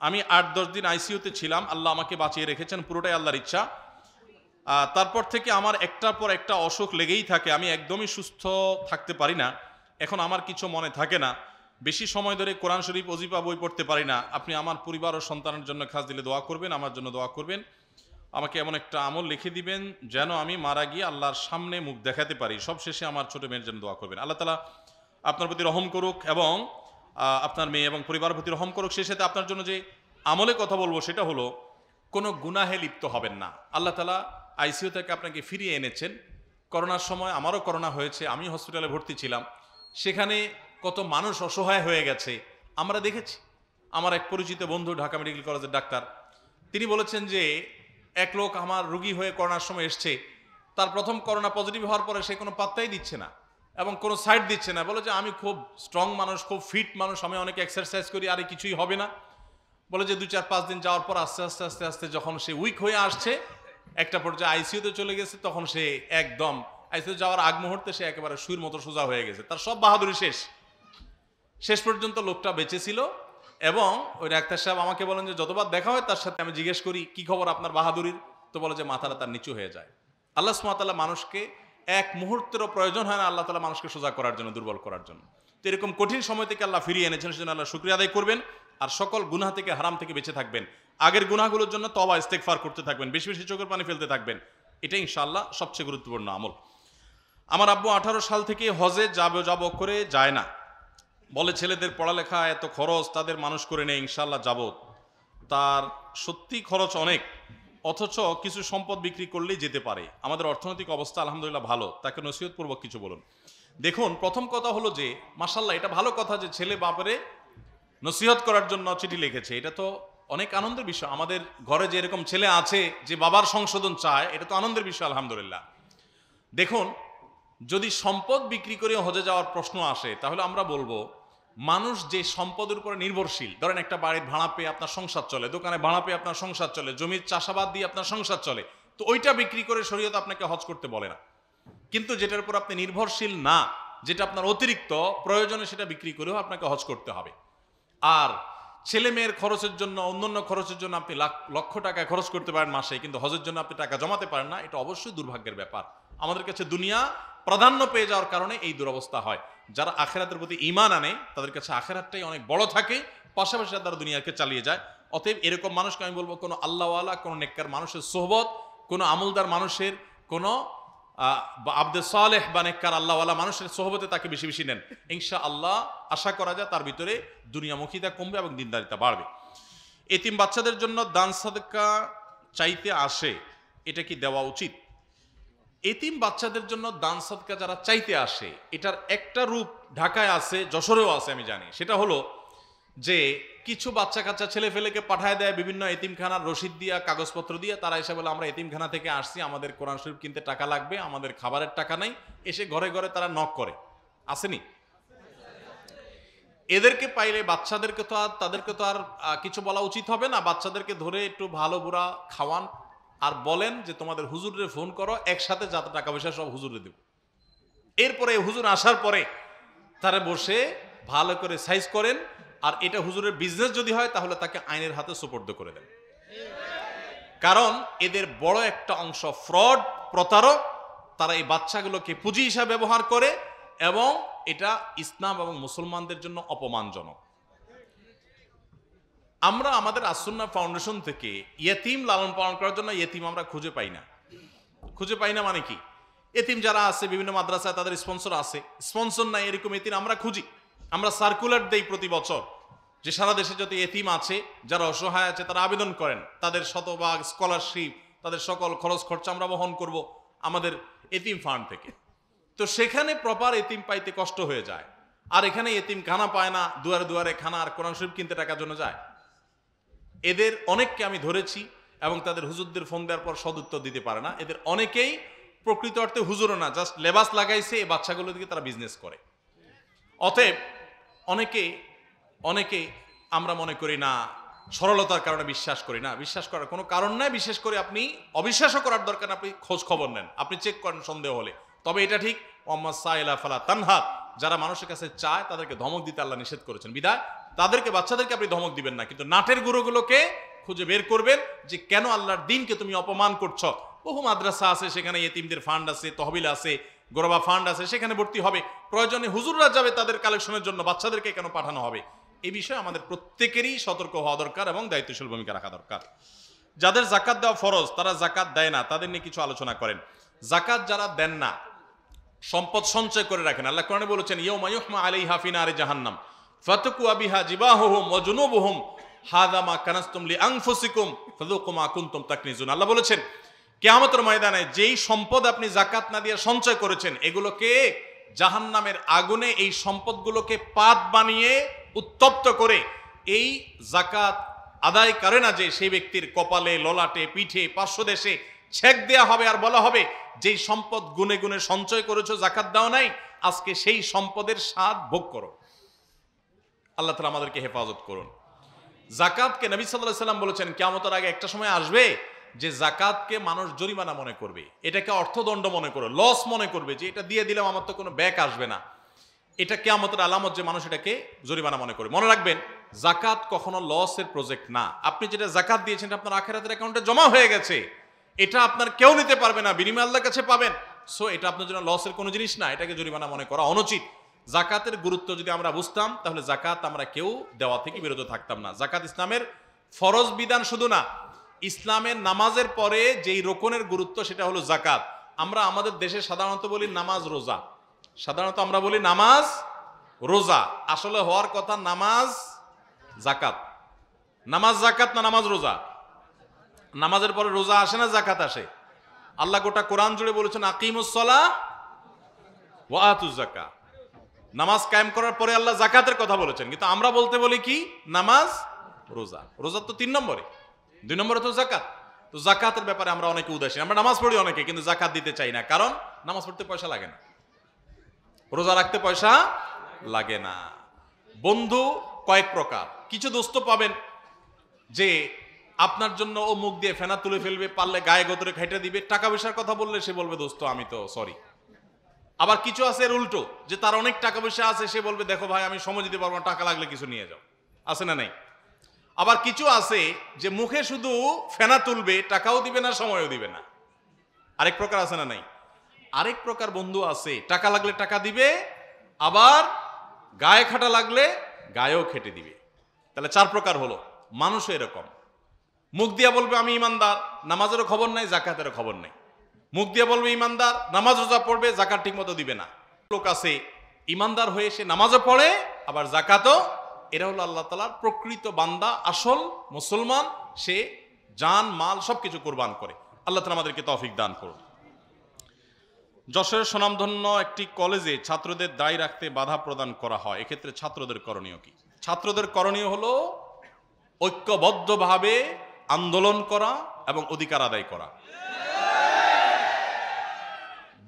A: আমি 8-10 দিন আইসিইউতে ছিলাম, আল্লাহ আমাকে বাঁচিয়ে রেখেছেন, পুরোটাই আল্লাহর ইচ্ছা। তারপর থেকে আমার একটার পর একটা অসুখ লেগেই থাকে, আমি একদমই সুস্থ থাকতে পারি না। এখন আমার কিছু মনে থাকে না, বেশি সময় ধরে কোরআন শরীফ ওজিফা বই পড়তে পারি না। আপনি আমার পরিবার ও সন্তানের জন্য খাস দিলে দোয়া করবেন, আমার জন্য দোয়া করবেন, আমাকে এমন একটা আমল লিখে দিবেন যেন আমি মারা গিয়ে আল্লাহর সামনে মুখ দেখাতে পারি। সবশেষে আমার ছোট মেয়ের জন্য দোয়া করবেন। আল্লাহ তাআলা আপনার প্রতি রহম করুক এবং আপনার মেয়ে এবং পরিবারের প্রতি রহম করুক। সেই সাথে আপনার জন্য যে আমলে কথা বলবো সেটা হলো, কোনো গুনাহে লিপ্ত হবেন না। আল্লাহ তাআলা আইসিইউ থেকে আপনাকে ফিরিয়ে এনেছেন। করোনার সময় আমারও করোনা হয়েছে, আমি হসপিটালে ভর্তি ছিলাম, সেখানে কত মানুষ অসহায় হয়ে গেছে আমরা দেখেছি। আমার এক পরিচিত বন্ধু ঢাকা মেডিকেল কলেজের ডাক্তার, তিনি বলেছেন যে এক লোক আমার রোগী হয়ে করোনার সময় এসছে, তার প্রথম করোনা পজিটিভ হওয়ার পরে সে কোনো পাত্তাই দিচ্ছে না এবং কোনো সাইড দিচ্ছে না, বলে যে আমি খুব স্ট্রং মানুষ, খুব ফিট মানুষ, আমি অনেক এক্সারসাইজ করি, আরে কিছুই হবে না। বলে যে 2-4-5 দিন যাওয়ার পর আস্তে আস্তে আস্তে আস্তে যখন সে উইক হয়ে আসছে, একটা পর্যায়ে আইসিইউতে চলে গেছে, তখন সে একদম আইসিইউ যাওয়ার আগ মুহূর্তে সে একেবারে সুইর মতো সোজা হয়ে গেছে, তার সব বাহাদুরি শেষ। শেষ পর্যন্ত লোকটা বেঁচে ছিল এবং ওই ডাক্তার সাহেব আমাকে বলেন যে যতবার দেখা হয় তার সাথে আমি জিজ্ঞেস করি কি খবর আপনার বাহাদুরির, তো বলে যে মাথাটা তার নিচু হয়ে যায়। আল্লাহ সুবহানাহু ওয়া তাআলা মানুষকে এক মুহূর্তেরও প্রয়োজন হয় না আল্লাহ তাআলা মানুষকে সোজা করার জন্য, দুর্বল করার জন্য। তো এরকম কঠিন সময় থেকে আল্লাহ ফিরিয়ে এনেছেন, সেজন্য আল্লাহ শুকরিয়া আদায় করবেন আর সকল গুনাহ থেকে, হারাম থেকে বেঁচে থাকবেন। আগের গুনাহগুলোর জন্য তওবা ইস্তেগফার করতে থাকবেন, বেশি বেশি চোখের পানি ফেলতে থাকবেন, এটা ইনশাআল্লাহ সবচেয়ে গুরুত্বপূর্ণ আমল। আমার আব্বু 18 সাল থেকে হজে যাব করে যায় না, বলে ছেলেদের পড়ালেখা এত খরচ, তাদের মানুষ করে নেই, ইনশাআল্লাহ যাব। তার সত্যি খরচ অনেক, অথচ কিছু সম্পদ বিক্রি করলেই যেতে পারে। আমাদের অর্থনৈতিক অবস্থা আলহামদুলিল্লাহ ভালো, তাকে নসিহতপূর্বক কিছু বলুন। দেখুন, প্রথম কথা হলো যে মাশাআল্লাহ, এটা ভালো কথা যে ছেলে বাপরে নসিহত করার জন্য চিঠি লিখেছে, এটা তো অনেক আনন্দের বিষয়। আমাদের ঘরে যে এরকম ছেলে আছে যে বাবার সংশোধন চায়, এটা তো আনন্দের বিষয় আলহামদুলিল্লাহ। দেখুন, যদি সম্পদ বিক্রি করে হজে যাওয়ার প্রশ্ন আসে, তাহলে আমরা বলবো মানুষ যে সম্পদের উপরে নির্ভরশীল, ধরেন একটা বাড়ির ভাড়া পেয়ে আপনার সংসার চলে, দোকানে ভাড়া পেয়ে আপনার সংসার চলে, জমির চাষাবাদ দিয়ে আপনার সংসার চলে, তো ওইটা বিক্রি করে শরীয়ত আপনাকে হজ করতে বলে না। কিন্তু যেটার উপর আপনি নির্ভরশীল না, যেটা আপনার অতিরিক্ত প্রয়োজনে, সেটা বিক্রি করেও আপনাকে হজ করতে হবে। আর ছেলে মেয়ের খরচের জন্য, অন্যান্য খরচের জন্য আপনি লক্ষ টাকা খরচ করতে পারেন মাসে, কিন্তু হজের জন্য আপনি টাকা জমাতে পারেন না, এটা অবশ্যই দুর্ভাগ্যের ব্যাপার। আমাদের কাছে দুনিয়া প্রাধান্য পেয়ে যাওয়ার কারণে এই দুরবস্থা হয়। যারা আখেরাতের প্রতি ঈমান আনে তাদের কাছে আখেরাতটাই অনেক বড় থাকে, পাশাপাশি তারা দুনিয়াকে চালিয়ে যায়। অতএব এরকম মানুষকে আমি বলবো, কোনো আল্লাহওয়ালা, কোনো নেককার মানুষের সোহবত, কোনো আমলদার মানুষের, কোনো আব্দে সালেহ বা নেককার আল্লাহওয়ালা মানুষের সোহবতে তাকে বেশি বেশি নেন। ইনশাআল্লাহ আশা করা যায় তার ভিতরে দুনিয়ামুখিতা কমবে এবং দিনদারিতা বাড়বে। এতিম বাচ্চাদের জন্য দান সাদকা চাইতে আসে, এটা কি দেওয়া উচিত? এতিম বাচ্চাদের জন্য দান সাদকা যারা চাইতে আসে, এটার একটা রূপ ঢাকায় আছে, যশোরেও আছে আমি জানি। সেটা হলো যে কিছু বাচ্চা কাচ্চা ছেলে ফেলেকে পাঠায় দেয় বিভিন্ন এতিমখানার রসিদ দিয়া, কাগজপত্র দিয়ে। তারা এসে বলে আমরা এতিমখানা থেকে আসছি, আমাদের কোরআন শরীফ কিনতে টাকা লাগবে, আমাদের খাবারের টাকা নাই। এসে ঘরে ঘরে তারা নক করে, আসেনি? এদেরকে পাইলে বাচ্চাদেরকে তো আর, তাদেরকে তো আর কিছু বলা উচিত হবে না। বাচ্চাদেরকে ধরে একটু ভালো বুড়া খাওয়ান, আর বলেন যে তোমাদের হুজুরে ফোন করো, একসাথে যত টাকা পয়সা সব হুজুরে দেব। এরপরে হুজুর আসার পরে তারা বসে ভালো করে সাইজ করেন, আর এটা হুজুরের বিজনেস যদি হয় তাহলে তাকে আইনের হাতে সুপর্দ করে দেন। কারণ এদের বড় একটা অংশ ফ্রড, প্রতারক। তারা এই বাচ্চাগুলোকে পুঁজি হিসাবে ব্যবহার করে, এবং এটা ইসলাম এবং মুসলমানদের জন্য অপমানজনক। আমরা আমাদের আসুন্নাহ ফাউন্ডেশন থেকে ইয়েতিম লালন পালন করার জন্য ইয়েতিম আমরা খুঁজে পাই না। খুঁজে পাই না মানে কি? এতিম যারা আছে বিভিন্ন মাদ্রাসায় তাদের স্পন্সর আছে, স্পন্সর নাই এরকম এতিম আমরা খুঁজি। আমরা সার্কুলার দেই প্রতি বছর যে সারা দেশে যত এতিম আছে, যারা অসহায় আছে, তারা আবেদন করেন, তাদের শতভাগ স্কলারশিপ, তাদের সকল খরচ খরচা আমরা বহন করব আমাদের এতিম ফান্ড থেকে। তো সেখানে প্রপার এতিম পাইতে কষ্ট হয়ে যায়। আর এখানে এতিম খানা পায় না, দুয়ারে দুয়ারে খানা আর কোরআন শরীফ কিনতে টাকার জন্য যায়। এদের অনেককে আমি ধরেছি, এবং তাদের হুজুরদের ফোন দেওয়ার পর সদুত্তর দিতে পারে না। এদের অনেকেই প্রকৃত অর্থে হুজুরও না, জাস্ট লেবাস লাগাইছে, এই বাচ্চাগুলো দিকে তারা বিজনেস করে। অতএব অনেকে আমরা মনে করি না, সরলতার কারণে বিশ্বাস করি না। বিশ্বাস করার কোনো কারণ নাই। বিশেষ করে আপনি অবিশ্বাসও করার দরকার, আপনি খোঁজ খবর নেন, আপনি চেক করেন সন্দেহ হলে। তবে এটা ঠিক, ওয়াম্মাস সাইলা ফালা তানহাত, যারা মানুষের কাছে চায় তাদেরকে ধমক দিতে আল্লাহ নিষেধ করেছেন। বিধায় তাদেরকে, বাচ্চাদেরকে আপনি ধমক দিবেন না, কিন্তু নাটের গুঁড়োগুলোকে খুঁজে বের করবেন যে কেন আল্লাহর দ্বীনকে তুমি অপমান করছো। বহু মাদ্রাসা আছে, সেখানে ইতিমদের ফান্ড আছে, তহবিল আছে, গোরবা ফান্ড আছে, সেখানে ভর্তি হবে। প্রয়োজনে হুজুররা যাবে তাদের কালেকশনের জন্য, বাচ্চাদেরকে কেন পাঠানো হবে? এই বিষয়ে আমাদের প্রত্যেকেরই সতর্ক হওয়া দরকার এবং দায়িত্বশীল ভূমিকা রাখা দরকার। যাদের জাকাত দেওয়া ফরজ, তারা জাকাত দেয় না, তাদের নিয়ে কিছু আলোচনা করেন। জাকাত যারা দেন না, সম্পদ সঞ্চয় করে রাখেন, আল্লাহ কোরআনে বলেছেন ইয়াউমা ইউহমা আলাইহা ফি নারি জাহান্নাম ফাতাকুয়া বিহা জিবাহুহুম ওয়া জুনুবুহুম হাযা মা কানাসতুম লিআনফুসিকুম ফাযুকু মা কুনতুম তাকনিজুন। আল্লাহ বলেছেন কিয়ামতের ময়দানে যেই সম্পদ আপনি জাকাত না দিয়ে সঞ্চয় করেছেন, এগুলোকে জাহান্নামের আগুনে, এই সম্পদগুলোকে পাত বানিয়ে উত্তপ্ত করে এই জাকাত আদায় করে না যে সেই ব্যক্তির কপালে, ললাটে, পিঠে, পার্শ্বদেশে ছেক দেয়া হবে, আর বলা হবে যেই সম্পদ গুনে গুনে সঞ্চয় করেছো, জাকাত দাও নাই, আজকে সেই সম্পদের স্বাদ ভোগ করো। আল্লাহ তাআলা আমাদেরকে হেফাজত করুন। জাকাতকে নবী সাল্লাল্লাহু আলাইহি ওয়াসাল্লাম বলেছেন কিয়ামতের আগে একটা সময় আসবে যে জাকাতকে মানুষ জরিমানা মনে করবে, এটাকে অর্থদণ্ড মনে করবে, লস মনে করবে, যে এটা দিয়ে দিলাম আমার তো কোনো ব্যাক আসবে না। এটা কিয়ামতের আলামত যে মানুষ এটাকে জরিমানা মনে করে। মনে রাখবেন, জাকাত কখনো লসের প্রজেক্ট না। আপনি যেটা জাকাত দিয়েছেন আপনার আখিরাতের অ্যাকাউন্টে জমা হয়ে গেছে, এটা আপনার কেউ নিতে পারবে না, বিনিময় আল্লাহর কাছে পাবেন। সো এটা আপনার জন্য লসের কোনো জিনিস না, এটাকে জরিমানা মনে করা অনুচিত। জাকাতের গুরুত্ব যদি আমরা বুঝতাম, তাহলে জাকাত আমরা কেউ দেওয়া থেকে বিরত থাকতাম না। জাকাত ইসলামের ফরজ বিধান শুধু না, ইসলামের নামাজের পরে যেই রোকনের গুরুত্ব, সেটা হলো জাকাত। আমরা আমাদের দেশে সাধারণত বলি নামাজ রোজা, সাধারণত আমরা বলি নামাজ রোজা, আসলে হওয়ার কথা নামাজ জাকাত। নামাজ জাকাত না নামাজ রোজা? নামাজের পরে রোজা আসে না জাকাত আসে? আল্লাহ গোটা কোরআন জুড়ে বলেছেন আকিমুস সালাহ ওয়া আতুজ যাকাত। নামাজ কায়েম করার পরে আল্লাহ জাকাতের কথা বলেছেন, কিন্তু আমরা বলতে বলি কি নামাজ রোজা। রোজা তো 3 নম্বরে, 2 নম্বরে তো জাকাত। তো জাকাতের ব্যাপারে আমরা অনেকে উদাসীন। আমরা নামাজ পড়ি অনেকে, কিন্তু জাকাত দিতে চাই না, কারণ নামাজ পড়তে পয়সা লাগে না, রোজা রাখতে পয়সা লাগে না। বন্ধু কয়েক প্রকার। কিছু দোস্ত পাবেন যে আপনার জন্য ও মুখ দিয়ে ফেনা তুলে ফেলবে, পারলে গায়ে গোতরে খাইটা দিবে। টাকা পয়সার কথা বললে সে বলবে দোস্ত আমি তো সরি। আবার কিছু আছে এর উল্টো, যে তার অনেক টাকা পয়সা আছে, সে বলবে দেখো ভাই আমি সময় দিতে পারবো না, টাকা লাগলে কিছু নিয়ে যাও। আছে না নাই? আবার কিছু আছে যে মুখে শুধু ফেনা তুলবে, টাকাও দিবে না, সময়ও দিবে না। আরেক প্রকার আছে না নাই? আরেক প্রকার বন্ধু আছে, টাকা লাগলে টাকা দিবে, আবার গায়ে খাটা লাগলে গায়েও খেটে দিবে। তাহলে 4 প্রকার হলো। মানুষও এরকম, মুখ দিয়া বলবে আমি ইমানদার, নামাজেরও খবর নাই, জাকাতেরও খবর নাই। মুখ দিয়ে বলবে ইমানদার, নামাজ রোজা পড়বে, জাকাত ঠিক মতো দিবে না। লোক আছে ইমানদার হয়ে সে নামাজও পড়ে আবার জাকাতও। এরা হলো আল্লাহ তাআলার প্রকৃত বান্দা, আসল মুসলমান। সে জান মাল সবকিছু কোরবান করে। আল্লাহ তাআলা আমাদেরকে তৌফিক দান করুন। যশোরের স্বনামধন্য একটি কলেজে ছাত্রদের দায় রাখতে বাধা প্রদান করা হয়, এক্ষেত্রে ছাত্রদের করণীয় কি? ছাত্রদের করণীয় হলো ঐক্যবদ্ধভাবে আন্দোলন করা এবং অধিকার আদায় করা।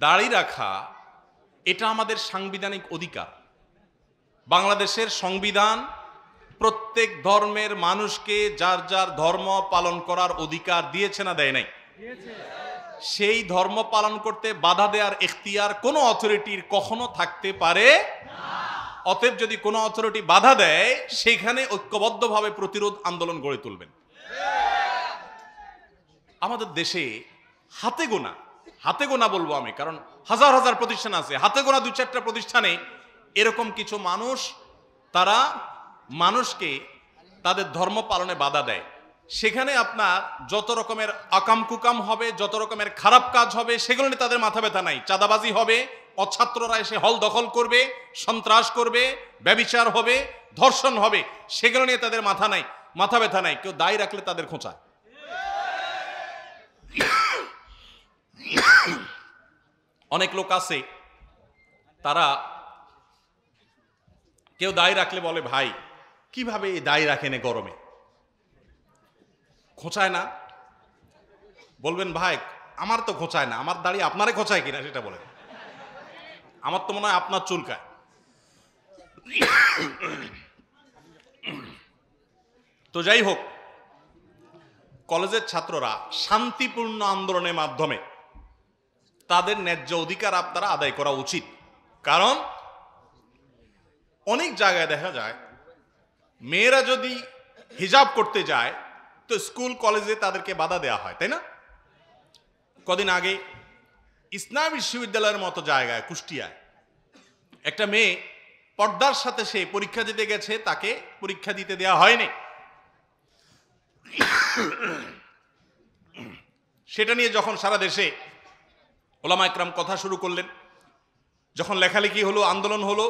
A: দাড়ি রাখা এটা আমাদের সাংবিধানিক অধিকার। বাংলাদেশের সংবিধান প্রত্যেক ধর্মের মানুষকে যার যার ধর্ম পালন করার অধিকার দিয়েছে না দেয় নাই? সেই ধর্ম পালন করতে বাধা দেওয়ার এখতিয়ার কোনো অথরিটির কখনো থাকতে পারে না। অতএব যদি কোনো অথরিটি বাধা দেয়, সেখানে ঐক্যবদ্ধভাবে প্রতিরোধ আন্দোলন গড়ে তুলবেন। আমাদের দেশে হাতে গোনা বলবো আমি, কারণ হাজার হাজার প্রতিষ্ঠান আছে, হাতে গোনা 2-4টা প্রতিষ্ঠানে এরকম কিছু মানুষ, তারা মানুষকে তাদের ধর্ম পালনে বাধা দেয়। সেখানে আপনার যত রকমের আকাম কুকাম হবে, যত রকমের খারাপ কাজ হবে, সেগুলো নিয়ে তাদের মাথা ব্যথা নাই। চাঁদাবাজি হবে, অছাত্ররা এসে হল দখল করবে, সন্ত্রাস করবে, ব্যভিচার হবে, ধর্ষণ হবে, সেগুলো নিয়ে তাদের মাথা ব্যথা নাই। কেউ দায় রাখলে তাদের খোঁচায়। অনেক লোক আছে, তারা কেউ দায় রাখলে বলে ভাই কিভাবে এই দায় রাখেন গরমে, খোঁচায় না? বলবেন ভাই আমার তো খোঁচায় না, আমার দাড়ি আপনারে খোঁচায় কিনা সেটা বলেন। আমার তো মনে হয় আপনার চুলকায়। তো যাই হোক, কলেজের ছাত্ররা শান্তিপূর্ণ আন্দোলনের মাধ্যমে তাদের ন্যায্য অধিকার আপনারা আদায় করা উচিত। কারণ অনেক জায়গায় দেখা যায় মেয়েরা যদি হিজাব করতে যায় তো স্কুল কলেজে তাদেরকে বাধা দেওয়া হয়, তাই না? কদিন আগে ইসলাম বিশ্ববিদ্যালয়ের মতো জায়গায় কুষ্টিয়ায় একটা মেয়ে পর্দার সাথে সে পরীক্ষা দিতে গেছে, তাকে পরীক্ষা দিতে দেওয়া হয়নি। সেটা নিয়ে যখন সারা দেশে ওলামা একরাম কথা শুরু করলেন, যখন লেখালেখি হলো, আন্দোলন হলো,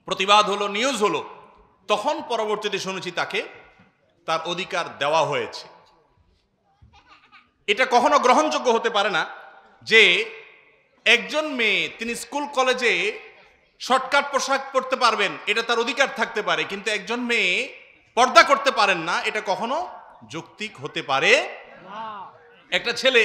A: প্রতিবাদ হলো, নিউজ হলো, তখন পরবর্তীতে শুনেছি তাকে তার অধিকার দেওয়া হয়েছে। এটা কখনো গ্রহণযোগ্য হতে পারে না যে একজন মেয়ে তিনি স্কুল কলেজে শর্টকাট পোশাক পরতে পারবেন, এটা তার অধিকার থাকতে পারে, কিন্তু একজন মেয়ে পর্দা করতে পারেন না, এটা কখনো যৌক্তিক হতে পারে না। একটা ছেলে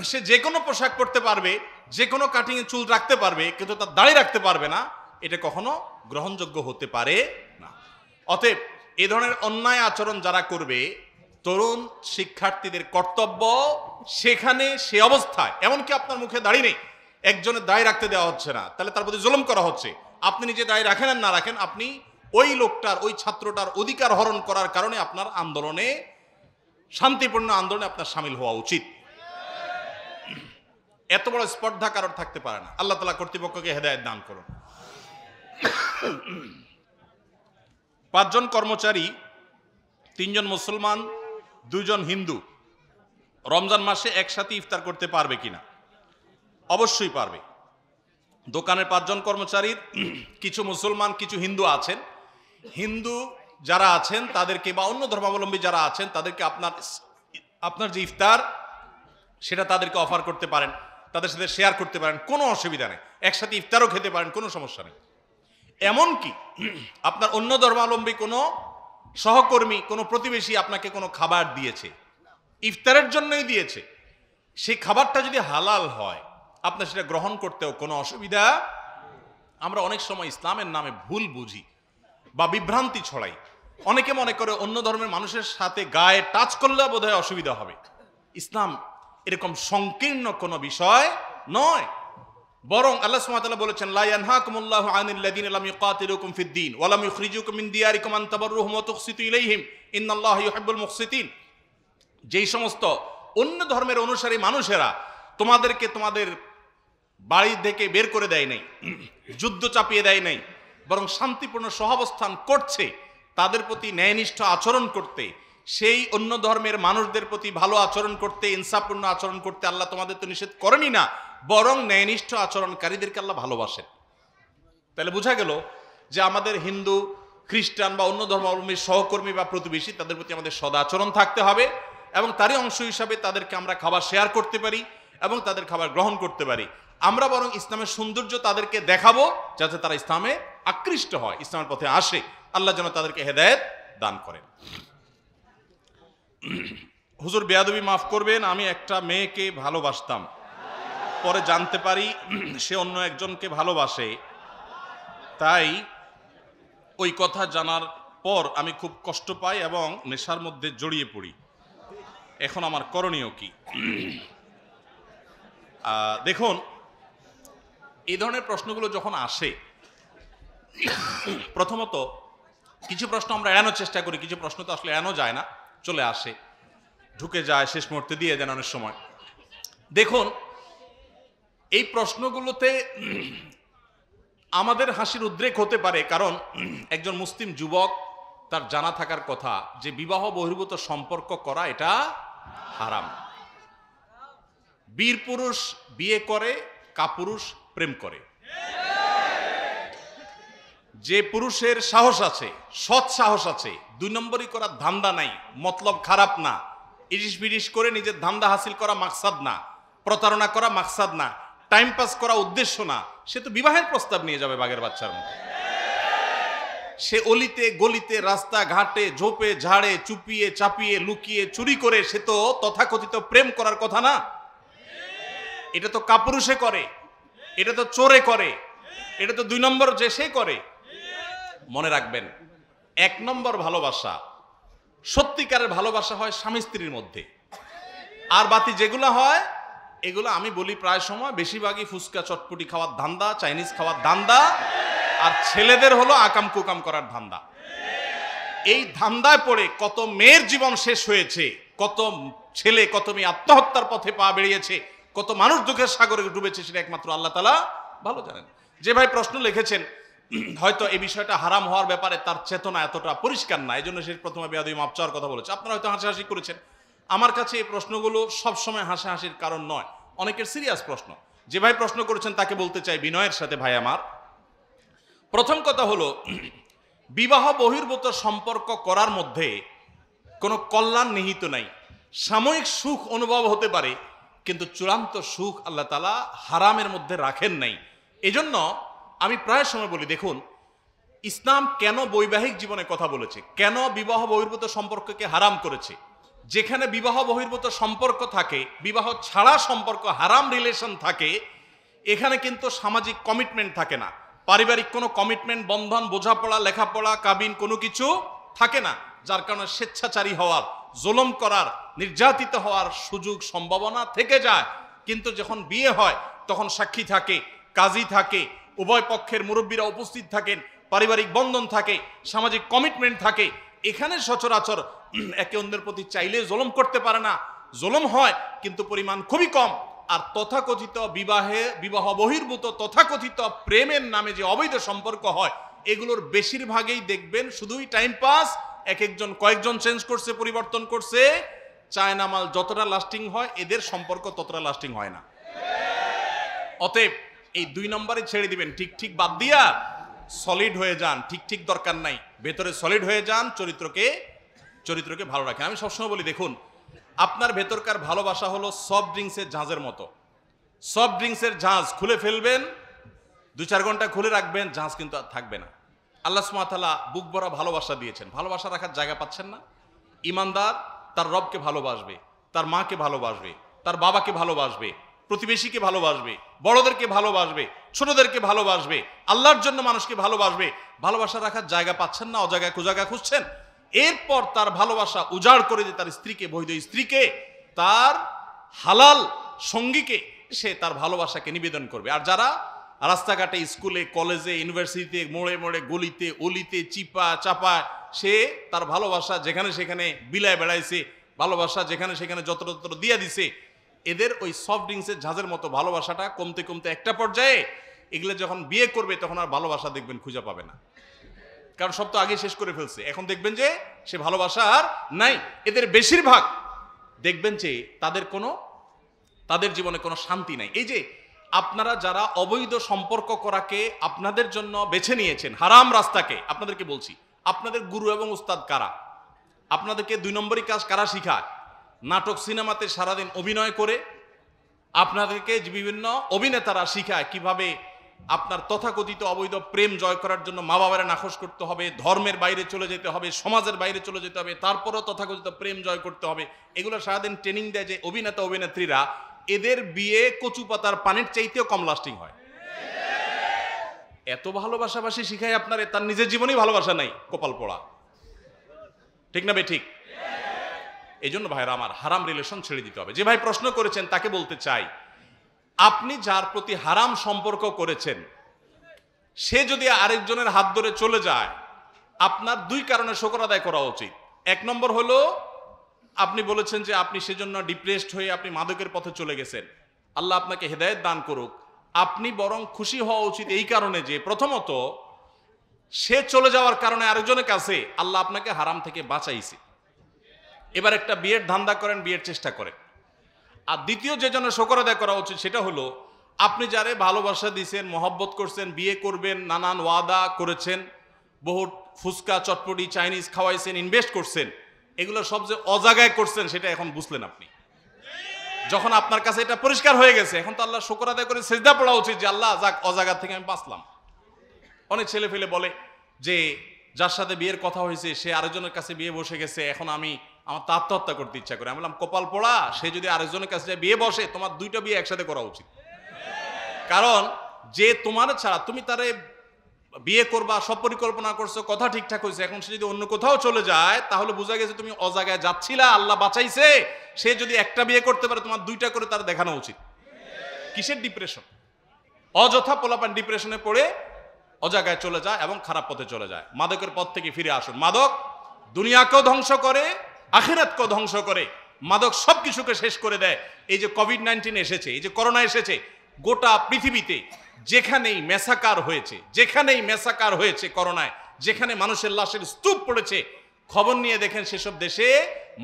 A: সে যে কোনো পোশাক পরতে পারবে, যে কোনো কাটিং এ চুল রাখতে পারবে, কিন্তু তার দাড়ি রাখতে পারবে না, এটা কখনো গ্রহণযোগ্য হতে পারে না। অতএব এ ধরনের অন্যায় আচরণ যারা করবে, তরুণ শিক্ষার্থীদের কর্তব্য সেখানে সে অবস্থায়, এমনকি আপনার মুখে দাড়ি নেই, একজনের দাড়ি রাখতে দেওয়া হচ্ছে না, তাহলে তার প্রতি জুলুম করা হচ্ছে। আপনি নিজে দাড়ি রাখেন আর না রাখেন, আপনি ওই লোকটার, ওই ছাত্রটার অধিকার হরণ করার কারণে আপনার আন্দোলনে, শান্তিপূর্ণ আন্দোলনে আপনার সামিল হওয়া উচিত। এত বড় স্পর্ধা কারোর থাকতে পারে না। আল্লাহ তাআলা কর্তৃপক্ষকে হেদায়েত দান করুন। 5 জন কর্মচারী, 3 জন মুসলমান, 2 জন হিন্দু রমজান মাসে একসাথে ইফতার করতে পারবে কিনা? অবশ্যই পারবে। দোকানের 5 জন কর্মচারীর কিছু মুসলমান কিছু হিন্দু আছেন, হিন্দু যারা আছেন তাদেরকে বা অন্য ধর্মাবলম্বী যারা আছেন তাদেরকে আপনার যে ইফতার সেটা তাদেরকে অফার করতে পারেন, তাদের সাথে শেয়ার করতে পারেন, কোনো অসুবিধা নেই। একসাথে ইফতারও খেতে পারেন, কোনো সমস্যা নেই। এমনকি আপনার অন্য ধর্মাবলম্বী কোনো সহকর্মী, কোনো প্রতিবেশী আপনাকে কোনো খাবার দিয়েছে, ইফতারের জন্যই দিয়েছে, সেই খাবারটা যদি হালাল হয় আপনার সেটা গ্রহণ করতেও কোনো অসুবিধা। আমরা অনেক সময় ইসলামের নামে ভুল বুঝি বা বিভ্রান্তি ছড়াই। অনেকে মনে করে অন্য ধর্মের মানুষের সাথে গায়ে টাচ করলে বোধহয় অসুবিধা হবে। ইসলাম এরকম সংকীর্ণ কোনো বিষয় নয়, বরং আল্লাহ সুবহানাহু ওয়া তাআলা বলেছেন, লা ইয়ানহাকুমুল্লাহু আনিল্লাযিনা লাম ইউকাতিলুকুম ফিদ-দীন ওয়া লাম ইখরিজুকুম মিন দিয়ারিকুম আন তাবাররুহুম ওয়া তুকসিতু ইলাইহিম ইন্নাল্লাহা ইউহিব্বুল মুকসিতিন। যেই সমস্ত অন্য ধর্মের অনুসারী মানুষেরা তোমাদেরকে তোমাদের বাড়ি থেকে বের করে দেয় নাই, যুদ্ধ চাপিয়ে দেয় নাই, বরং শান্তিপূর্ণ সহাবস্থান করছে, তাদের প্রতি ন্যায়নিষ্ঠ আচরণ করতে, সেই অন্য ধর্মের মানুষদের প্রতি ভালো আচরণ করতে, ইনসাফপূর্ণ আচরণ করতে আল্লাহ তোমাদের তো নিষেধ করেনি না, বরং ন্যায়নিষ্ঠ আচরণকারীদেরকে আল্লাহ ভালোবাসেন। তাহলে বোঝা গেল যে আমাদের হিন্দু, খ্রিস্টান বা অন্য ধর্মাবলম্বীর সহকর্মী বা প্রতিবেশী, তাদের প্রতি আমাদের সদাচরণ থাকতে হবে এবং তারই অংশ হিসাবে তাদেরকে আমরা খাবার শেয়ার করতে পারি এবং তাদের খাবার গ্রহণ করতে পারি। আমরা বরং ইসলামের সৌন্দর্য তাদেরকে দেখাবো, যাতে তারা ইসলামে আকৃষ্ট হয়, ইসলামের পথে আসে। আল্লাহ যেন তাদেরকে হেদায়েত দান করেন। হুজুর, বেয়াদবি মাফ করবেন, আমি একটা মেয়েকে ভালোবাসতাম, পরে জানতে পারি সে অন্য একজনকে ভালোবাসে, তাই ওই কথা জানার পর আমি খুব কষ্ট পাই এবং নেশার মধ্যে জড়িয়ে পড়ি। এখন আমার করণীয় কি? দেখুন, এই ধরনের প্রশ্নগুলো যখন আসে, প্রথমত কিছু প্রশ্ন আমরা এড়ানোর চেষ্টা করি, কিছু প্রশ্ন তো আসলে এড়ানো যায় না, চলে আসে, ঢুকে যায়, শেষ মুহূর্তে দিয়ে দেন অনেক সময়। দেখুন, এই প্রশ্নগুলোতে আমাদের হাসির উদ্রেক হতে পারে, কারণ একজন মুসলিম যুবক তার জানা থাকার কথা যে বিবাহ বহির্ভূত সম্পর্ক করা এটা হারাম। বীর পুরুষ বিয়ে করে, কাপুরুষ প্রেম করে। যে পুরুষের সাহস আছে, সৎ সাহস আছে, 2 নম্বরই করার ধান্দা নাই, মতলব খারাপ না, ইরিশ বিরিশ করে নিজের ধান্দা হাসিল করা মাকসাদ না, প্রতারণা করা মাকসাদ না, টাইম পাস করা উদ্দেশ্য না, সে তো বিবাহের প্রস্তাব নিয়ে যাবে বাঘের বাচ্চার মতো। সে অলিতে গলিতে, রাস্তা ঘাটে, ঝোপে ঝাড়ে, চুপিয়ে চাপিয়ে, লুকিয়ে, চুরি করে সে তো তথাকথিত প্রেম করার কথা না। এটা তো কাপুরুষে করে, এটা তো চোরে করে, এটা তো 2 নম্বর যে সে করে। মনে রাখবেন, 1 নম্বর ভালোবাসা, সত্যিকারের ভালোবাসা হয় স্বামী স্ত্রীর মধ্যে। আর বাতি যেগুলো হয়, এগুলো আমি বলি প্রায় সময় বেশিরভাগই ফুচকা চটপটি খাওয়ার ধান্দা, চাইনিজ খাওয়ার ধান্দা, আর ছেলেদের হলো আকাম কুকাম করার ধান্দা। এই ধান্দায় পড়ে কত মেয়ের জীবন শেষ হয়েছে, কত ছেলে, কত মেয়ে আত্মহত্যার পথে পা বেরিয়েছে, কত মানুষ দুঃখের সাগরে ডুবেছে, সেটা একমাত্র আল্লাহ তাআলা ভালো জানেন। যে ভাই প্রশ্ন লিখেছেন, হয়তো এই বিষয়টা হারাম হওয়ার ব্যাপারে তার চেতনা এতটা পরিষ্কার না, এই জন্য সে প্রথমে বেয়াদবি মাপ চাওয়ার কথা বলেছে। আপনারা হয়তো হাসাহাসি করেছেন। আমার কাছে এই প্রশ্নগুলো সবসময় হাসাহাসির কারণ নয়, অনেকের সিরিয়াস প্রশ্ন। যে ভাই প্রশ্ন করেছেন তাকে বলতে চাই বিনয়ের সাথে, ভাই আমার, প্রথম কথা হলো, বিবাহ বহির্ভূত সম্পর্ক করার মধ্যে কোনো কল্যাণ নিহিত নাই। সাময়িক সুখ অনুভব হতে পারে, কিন্তু চূড়ান্ত সুখ আল্লাহ তাআলা হারামের মধ্যে রাখেন নাই। এজন্য আমি প্রায় সময় বলি, দেখুন, ইসলাম কেন বৈবাহিক জীবনে কথা বলেছে, কেন বিবাহ বহির্ভূত সম্পর্ককে হারাম করেছে। যেখানে বিবাহ বহির্ভূত সম্পর্ক থাকে, বিবাহ ছাড়া সম্পর্ক, হারাম রিলেশন থাকে, এখানে কিন্তু সামাজিক কমিটমেন্ট থাকে না, পারিবারিক কোনো কমিটমেন্ট, বন্ধন, বোঝাপড়া, লেখাপড়া, কাবিন কোনো কিছু থাকে না, যার কারণে স্বেচ্ছাচারী হওয়ার, জুলুম করার, নির্যাতিত হওয়ার সুযোগ সম্ভাবনা থেকে যায়। কিন্তু যখন বিয়ে হয় তখন সাক্ষী থাকে, কাজী থাকে, উভয় পক্ষের মুরব্বীরা উপস্থিত থাকেন, পারিবারিক বন্ধন থাকে, সামাজিক কমিটমেন্ট থাকে। এখানে সচরাচর একে অন্যের প্রতি চাইলে জুলুম করতে পারে না, জুলুম হয় কিন্তু পরিমাণ খুবই কম। আর তথাকথিত বিবাহ বহির্ভূত তথাকথিত প্রেমের নামে যে অবৈধ সম্পর্ক হয়, এগুলোর বেশিরভাগই দেখবেন শুধুই টাইম পাস, এক একজন কয়েকজন চেঞ্জ করছে, পরিবর্তন করছে। চায়না মাল যতটা লাস্টিং হয়, এদের সম্পর্ক ততটা লাস্টিং হয় না। অতএব এই 2 নম্বরে ছেড়ে দিবেন, ঠিক ঠিক বাদ দিয়া সলিড হয়ে যান। ঠিক ঠিক দরকার নাই, ভেতরে সলিড হয়ে যান, চরিত্রকে ভালো রাখেন। আমি সবসময় বলি, দেখুন, আপনার ভেতরকার ভালোবাসা হলো সফট ড্রিঙ্কসের জাহাজের মতো। সফট ড্রিঙ্কসের জাহাজ খুলে ফেলবেন, 2-4 ঘন্টা খুলে রাখবেন, জাহাজ কিন্তু আর থাকবে না। আল্লাহ সুবহানাহু ওয়া তাআলা বুক ভরা ভালোবাসা দিয়েছেন, ভালোবাসা রাখার জায়গা পাচ্ছেন না। ইমানদার তার রবকে ভালোবাসবে, তার মাকে ভালোবাসবে, তার বাবাকে ভালোবাসবে, প্রতিবেশীকে ভালোবাসবে, বড়দেরকে ভালোবাসবে, ছোটদেরকে ভালোবাসবে, আল্লাহর জন্য মানুষকে ভালোবাসবে। ভালোবাসা রাখার জায়গা পাচ্ছেন না, অজায়গায় কুজায়গা খুঁজছেন। এরপর তার ভালোবাসা উজাড় করে দিয়ে তার স্ত্রীকে, বৈধ স্ত্রীকে, তার হালাল সঙ্গীকে সে তার ভালোবাসাকে নিবেদন করবে। আর যারা রাস্তাঘাটে, স্কুলে, কলেজে, ইউনিভার্সিটিতে, মোড়ে মোড়ে, গলিতে, অলিতে, চিপা চাপা সে তার ভালোবাসা যেখানে সেখানে বিলায় বেড়াইছে, ভালোবাসা যেখানে সেখানে যত্র দিয়ে দিছে, এদের ওই সফট ড্রিঙ্কসের ঝাঁজের মতো ভালোবাসাটা কমতে কমতে একটা পর্যায়ে এগুলো যখন বিয়ে করবে তখন আর ভালোবাসা দেখবেন খুঁজে পাবে না, কারণ সব তো আগে শেষ করে ফেলছে। এখন দেখবেন যে সে ভালোবাসা আর নাই। এদের বেশিরভাগ দেখবেন যে তাদের জীবনে কোনো শান্তি নাই। এই যে আপনারা যারা অবৈধ সম্পর্ক করাকে আপনাদের জন্য বেছে নিয়েছেন, হারাম রাস্তাকে, আপনাদেরকে বলছি, আপনাদের গুরু এবং উস্তাদ কারা? আপনাদেরকে 2 নম্বরই কাজ কারা শিখায়? নাটক সিনেমাতে সারাদিন অভিনয় করে আপনাদেরকে বিভিন্ন অভিনেতারা শিখায় কিভাবে আপনার তথাকথিত অবৈধ প্রেম জয় করার জন্য মা বাবারা নাখোশ করতে হবে, ধর্মের বাইরে চলে যেতে হবে, সমাজের বাইরে চলে যেতে হবে, তারপরও তথাকথিত প্রেম জয় করতে হবে। এগুলো সারাদিন ট্রেনিং দেয় যে অভিনেতা অভিনেত্রীরা, এদের বিয়ে কচু পাতার পানির চাইতেও কম লাস্টিং হয়। এত ভালোবাসাবাসি শিখায় আপনার, তার নিজের জীবনেই ভালোবাসা নাই, কপাল পোড়া। ঠিক না বে ঠিক? এই জন্য ভাইরা আমার, হারাম রিলেশন ছেড়ে দিতে হবে। যে ভাই প্রশ্ন করেছেন তাকে বলতে চাই, আপনি যার প্রতি হারাম সম্পর্ক করেছেন সে যদি আরেকজনের হাত ধরে চলে যায়, আপনার 2 কারণে শুকর আদায় করা উচিত। 1 নম্বর হলো, আপনি বলেছেন যে আপনি সেজন্য ডিপ্রেসড হয়ে আপনি মাদকের পথে চলে গেছেন, আল্লাহ আপনাকে হেদায়েত দান করুক। আপনি বরং খুশি হওয়া উচিত এই কারণে যে প্রথমত সে চলে যাওয়ার কারণে আরেকজনের কাছে আল্লাহ আপনাকে হারাম থেকে বাঁচাইছে। এবার একটা বিয়ের ধান্দা করেন, বিয়ের চেষ্টা করেন। আর দ্বিতীয় যে জন্য শুকর আদায় করা উচিত সেটা হলো, আপনি যারে ভালোবাসা দিয়েছেন, মহব্বত করছেন, বিয়ে করবেন, নানান ওয়াদা করেছেন, বহু ফুচকা, চটপটি, চাইনিজ খাওয়াইছেন, ইনভেস্ট করছেন, এগুলো সব যে অজাগায় করছেন সেটা এখন বুঝলেন আপনি। যখন আপনার কাছে এটা পরিষ্কার হয়ে গেছে, এখন তো আল্লাহ শুকর আদায় করে সেজদা পড়া উচিত যে আল্লাহ যাক, অজাগা থেকে আমি বাঁচলাম। অনেক ছেলে ফেলে বলে যে যার সাথে বিয়ের কথা হয়েছে সে আরেকজনের কাছে বিয়ে বসে গেছে, এখন আমার তো আত্মহত্যা করতে ইচ্ছা করে। আমি বললাম কপাল পোড়া, সে যদি আরেকজনের কাছে বিয়ে বসে, তোমার 2টা বিয়ে একসাথে করা উচিত। কারণ যে তোমার ছাড়া, তুমি তারে বিয়ে করবা, সব পরিকল্পনা করছো, কথা ঠিকঠাক হয়েছে, এখন সে যদি অন্য কোথাও চলে যায় তাহলে বোঝা গেছে তুমি অজাগায় যাচ্ছিলা, আল্লাহ বাঁচাইছে। সে যদি একটা বিয়ে করতে পারে, তোমার 2টা করে তার দেখানো উচিত। কিসের ডিপ্রেশন? অযথা পোলাপান ডিপ্রেশনে পড়ে অজাগায় চলে যায় এবং খারাপ পথে চলে যায়। মাদকের পথ থেকে ফিরে আসুন। মাদক দুনিয়াকেও ধ্বংস করে, আখিরাতকেও ধ্বংস করে। মাদক সবকিছুকে শেষ করে দেয়। এই যে কোভিড-19 এসেছে, এই যে করোনা এসেছে, গোটা পৃথিবীতে যেখানেই মেসাকার হয়েছে করোনায়, যেখানে মানুষের লাশের স্তূপ পড়েছে, খবর নিয়ে দেখেন সেসব দেশে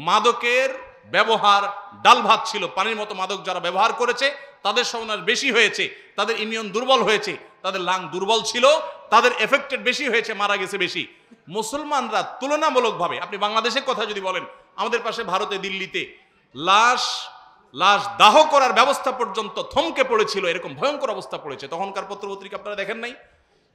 A: মাদকের ব্যবহার ডাল ভাত ছিল। পানির মতো মাদক যারা ব্যবহার করেছে তাদের সর্বনাশ বেশি হয়েছে, তাদের ইমিউন দুর্বল হয়েছে, তাদের লাং দুর্বল ছিল, তাদের এফেক্টেড বেশি হয়েছে, মারা গেছে বেশি। মুসলমানরা তুলনামূলকভাবে, আপনি বাংলাদেশের কথা যদি বলেন, আমাদের পাশে ভারতে, দিল্লিতে লাশ দাহ করার ব্যবস্থা পর্যন্ত থমকে পড়েছিল, এরকম ভয়ঙ্কর অবস্থা পড়েছে। তখনকার পত্রপত্রিকা আপনারা দেখেন নাই?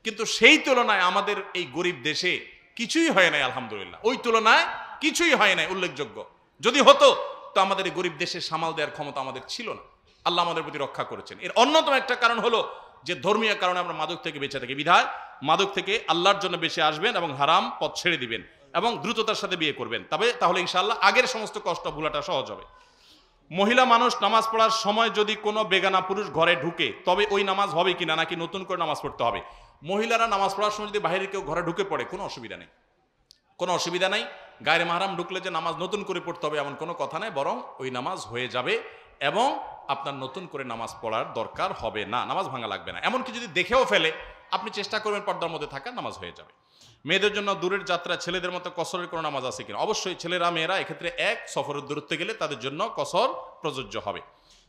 A: কিন্তু সেই তুলনায় আমাদের এই গরিব দেশে কিছুই হয় নাই, আলহামদুলিল্লাহ। ওই তুলনায় কিছুই হয় নাই উল্লেখযোগ্য। যদি হতো তো আমাদের এই গরিব দেশে সামাল দেওয়ার ক্ষমতা আমাদের ছিল না। আল্লাহ আমাদের প্রতি রক্ষা করেছেন। এর অন্যতম একটা কারণ হলো যে ধর্মীয় কারণে আমরা মাদক থেকে বেঁচে থাকি। বিধায় মাদক থেকে আল্লাহর জন্য বেঁচে আসবেন এবং হারাম পথ ছেড়ে দিবেন এবং দ্রুততার সাথে বিয়ে করবেন। তাহলে ইনশাআল্লাহ আগের সমস্ত কষ্ট ভোলাটা সহজ হবে। মহিলা মানুষ নামাজ পড়ার সময় যদি কোনো বেগানা পুরুষ ঘরে ঢুকে, তবে ওই নামাজ হবে কিনা, নাকি নতুন করে নামাজ পড়তে হবে? মহিলারা নামাজ পড়ার সময় যদি বাইরে কেউ ঘরে ঢুকে পড়ে, কোনো অসুবিধা নেই, কোনো অসুবিধা নাই। গায়রে মাহরাম ঢুকলে যে নামাজ নতুন করে পড়তে হবে এমন কোনো কথা নাই, বরং ওই নামাজ হয়ে যাবে এবং আপনার নতুন করে নামাজ পড়ার দরকার হবে না, নামাজ ভাঙা লাগবে না। এমনকি যদি দেখেও ফেলে, আপনি চেষ্টা করবেন পর্দার মধ্যে থাকা, নামাজ হয়ে যাবে। মেয়েদের জন্য দূরের যাত্রা ছেলেদের মতো কসরের কোনো নামাজ আছে কিনা? অবশ্যই ছেলেরা মেয়েরা এক্ষেত্রে এক সফরের দূরত্বে গেলে তাদের জন্য কসর প্রযোজ্য হবে।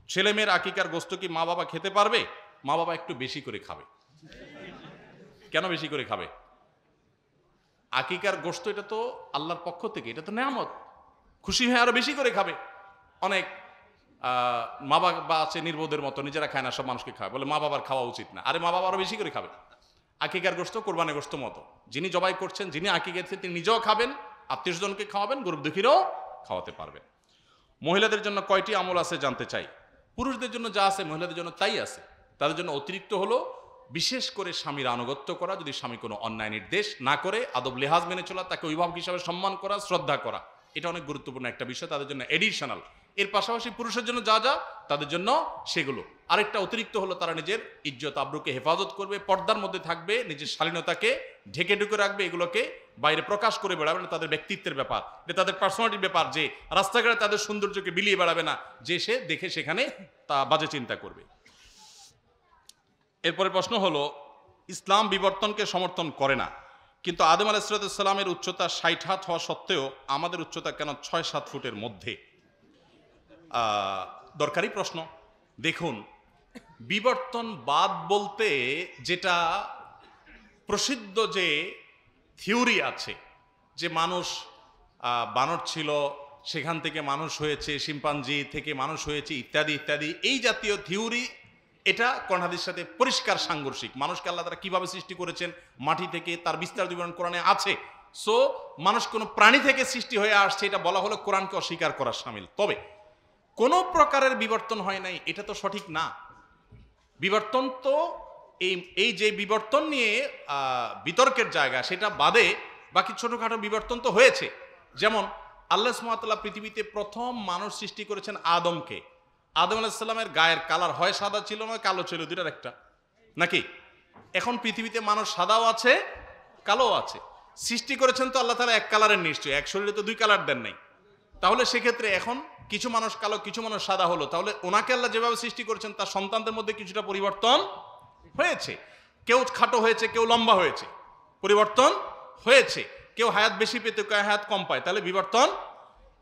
A: ছেলে মেয়ের আকিকার গোস্ত কি মা বাবা খেতে পারবে? মা বাবা একটু বেশি করে খাবে। কেন বেশি করে খাবে? আকিকার গোস্ত এটা তো আল্লাহর পক্ষ থেকে, এটা তো নেয়ামত, খুশি হয়ে আরো বেশি করে খাবে। অনেক মা বাবা আছে নির্বোধের মতো, নিজেরা খায় না, সব মানুষকে খায়, বলে মা বাবার খাওয়া উচিত না। আরে মা বাবা আরো বেশি করে খাবে। আকিকার গোস্ত কোরবানির গোস্ত মতো, যিনি জবাই করছেন, যিনি আকিকাছেন, তিনি নিজেও খাবেন, আত্মীয় স্বজনকে খাওয়াবেন, গরিব দুঃখীরাও খাওয়াতে পারবেন। মহিলাদের জন্য কয়টি আমল আছে জানতে চাই? পুরুষদের জন্য যা আছে মহিলাদের জন্য তাই আছে। তাদের জন্য অতিরিক্ত হলো বিশেষ করে স্বামীর আনুগত্য করা, যদি স্বামী কোনো অন্যায় নির্দেশ না করে আদব লেহাজ মেনে চলা, তাকে অভিভাবক হিসাবে সম্মান করা, শ্রদ্ধা করা, এটা অনেক গুরুত্বপূর্ণ একটা বিষয়, তাদের জন্য এডিশনাল। এর পাশাপাশি পুরুষের জন্য যা যা তাদের জন্য সেগুলো। আরেকটা অতিরিক্ত হলো তারা নিজের ইজ্জত আবরুকে হেফাজত করবে, পর্দার মধ্যে থাকবে, নিজের শালীনতাকে ঢেকে ঢুকে রাখবে, এগুলোকে বাইরে প্রকাশ করে বেড়াবে না। তাদের ব্যক্তিত্বের ব্যাপার, এটা তাদের পার্সোনালিটির ব্যাপার, যে রাস্তাঘাটে তাদের সৌন্দর্যকে বিলিয়ে বেড়াবে না, যে সে দেখে সেখানে তা বাজে চিন্তা করবে। এরপরে প্রশ্ন হলো, ইসলাম বিবর্তনকে সমর্থন করে না, কিন্তু আদম আলাইহিসসালামের উচ্চতা 60 হাত হওয়া সত্ত্বেও আমাদের উচ্চতা কেন 6-7 ফুটের মধ্যে? দরকারি প্রশ্ন। দেখুন, বিবর্তনবাদ বলতে যেটা প্রসিদ্ধ যে থিওরি আছে, যে মানুষ বানর ছিল, সেখান থেকে মানুষ হয়েছে, শিম্পাঞ্জি থেকে মানুষ হয়েছে, ইত্যাদি ইত্যাদি, এই জাতীয় থিওরি, এটা কোরআন হাদিসের সাথে পরিষ্কার সাংঘর্ষিক। মানুষকে আল্লাহ তাআলা কিভাবে সৃষ্টি করেছেন মাটি থেকে, তার বিস্তারিত বিবরণ কোরআনে আছে। সো মানুষ কোনো প্রাণী থেকে সৃষ্টি হয়ে আসছে, এটা বলা হলো কোরআনকে অস্বীকার করার শামিল। তবে কোনো প্রকারের বিবর্তন হয় নাই, এটা তো সঠিক না। বিবর্তন তো এই যে বিবর্তন নিয়ে বিতর্কের জায়গা, সেটা বাদে বাকি ছোটখাটো বিবর্তন তো হয়েছে। যেমন আল্লাহ সুবহানাহু ওয়া তাআলা পৃথিবীতে প্রথম মানুষ সৃষ্টি করেছেন আদমকে। আদম আলাইহিস সালামের গায়ের কালার হয় সাদা ছিল না কালো ছিল, দুইটার একটা নাকি? এখন পৃথিবীতে মানুষ সাদাও আছে, কালোও আছে। সৃষ্টি করেছেন তো আল্লাহ তাআলা এক কালারের নিশ্চয়ই, এক শরীরে তো দুই কালার দেন নাই। তাহলে সেক্ষেত্রে এখন কিছু মানুষ কালো, কিছু মানুষ সাদা হলো, তাহলে ওনাকে আল্লাহ যেভাবে সৃষ্টি করেছেন তার সন্তানদের মধ্যে কিছুটা পরিবর্তন হয়েছে। কেউ খাটো হয়েছে, কেউ লম্বা হয়েছে, পরিবর্তন হয়েছে। কেউ হায়াত বেশি পেতে, কেউ হায়াত কম পায়, তাহলে বিবর্তন,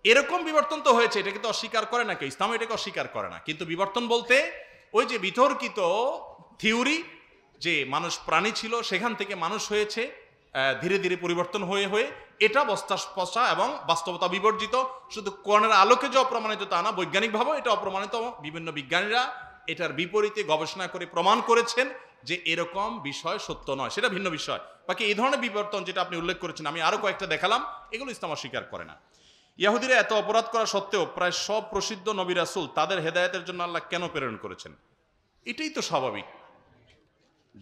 A: এরকম বিবর্তন তো হয়েছে। এটাকে তো অস্বীকার করে না কেউ, ইসলাম এটাকে অস্বীকার করে না। কিন্তু বিবর্তন বলতে ওই যে বিতর্কিত থিওরি, যে মানুষ প্রাণী ছিল, সেখান থেকে মানুষ হয়েছে, ধীরে ধীরে পরিবর্তন হয়ে হয়ে, এটা বস্তাস্পর্শা এবং বাস্তবতা বিবর্জিত। শুধু কোরআনের আলোকে যে অপ্রমাণিত তা না, বৈজ্ঞানিকভাবেও এটা অপ্রমাণিত। বিভিন্ন বিজ্ঞানীরা এটার বিপরীতে গবেষণা করে প্রমাণ করেছেন যে এরকম বিষয় সত্য নয়, সেটা ভিন্ন বিষয়। বাকি এই ধরনের বিবর্তন যেটা আপনি উল্লেখ করেছেন, আমি আরো কয়েকটা দেখালাম, এগুলো ইসলাম অস্বীকার করে না। ইহুদিরা এত অপরাধ করা সত্ত্বেও প্রায় সব প্রসিদ্ধ নবী রাসূল তাদের হেদায়েতের জন্য আল্লাহ কেন প্রেরণ করেছেন? এটাই তো স্বাভাবিক।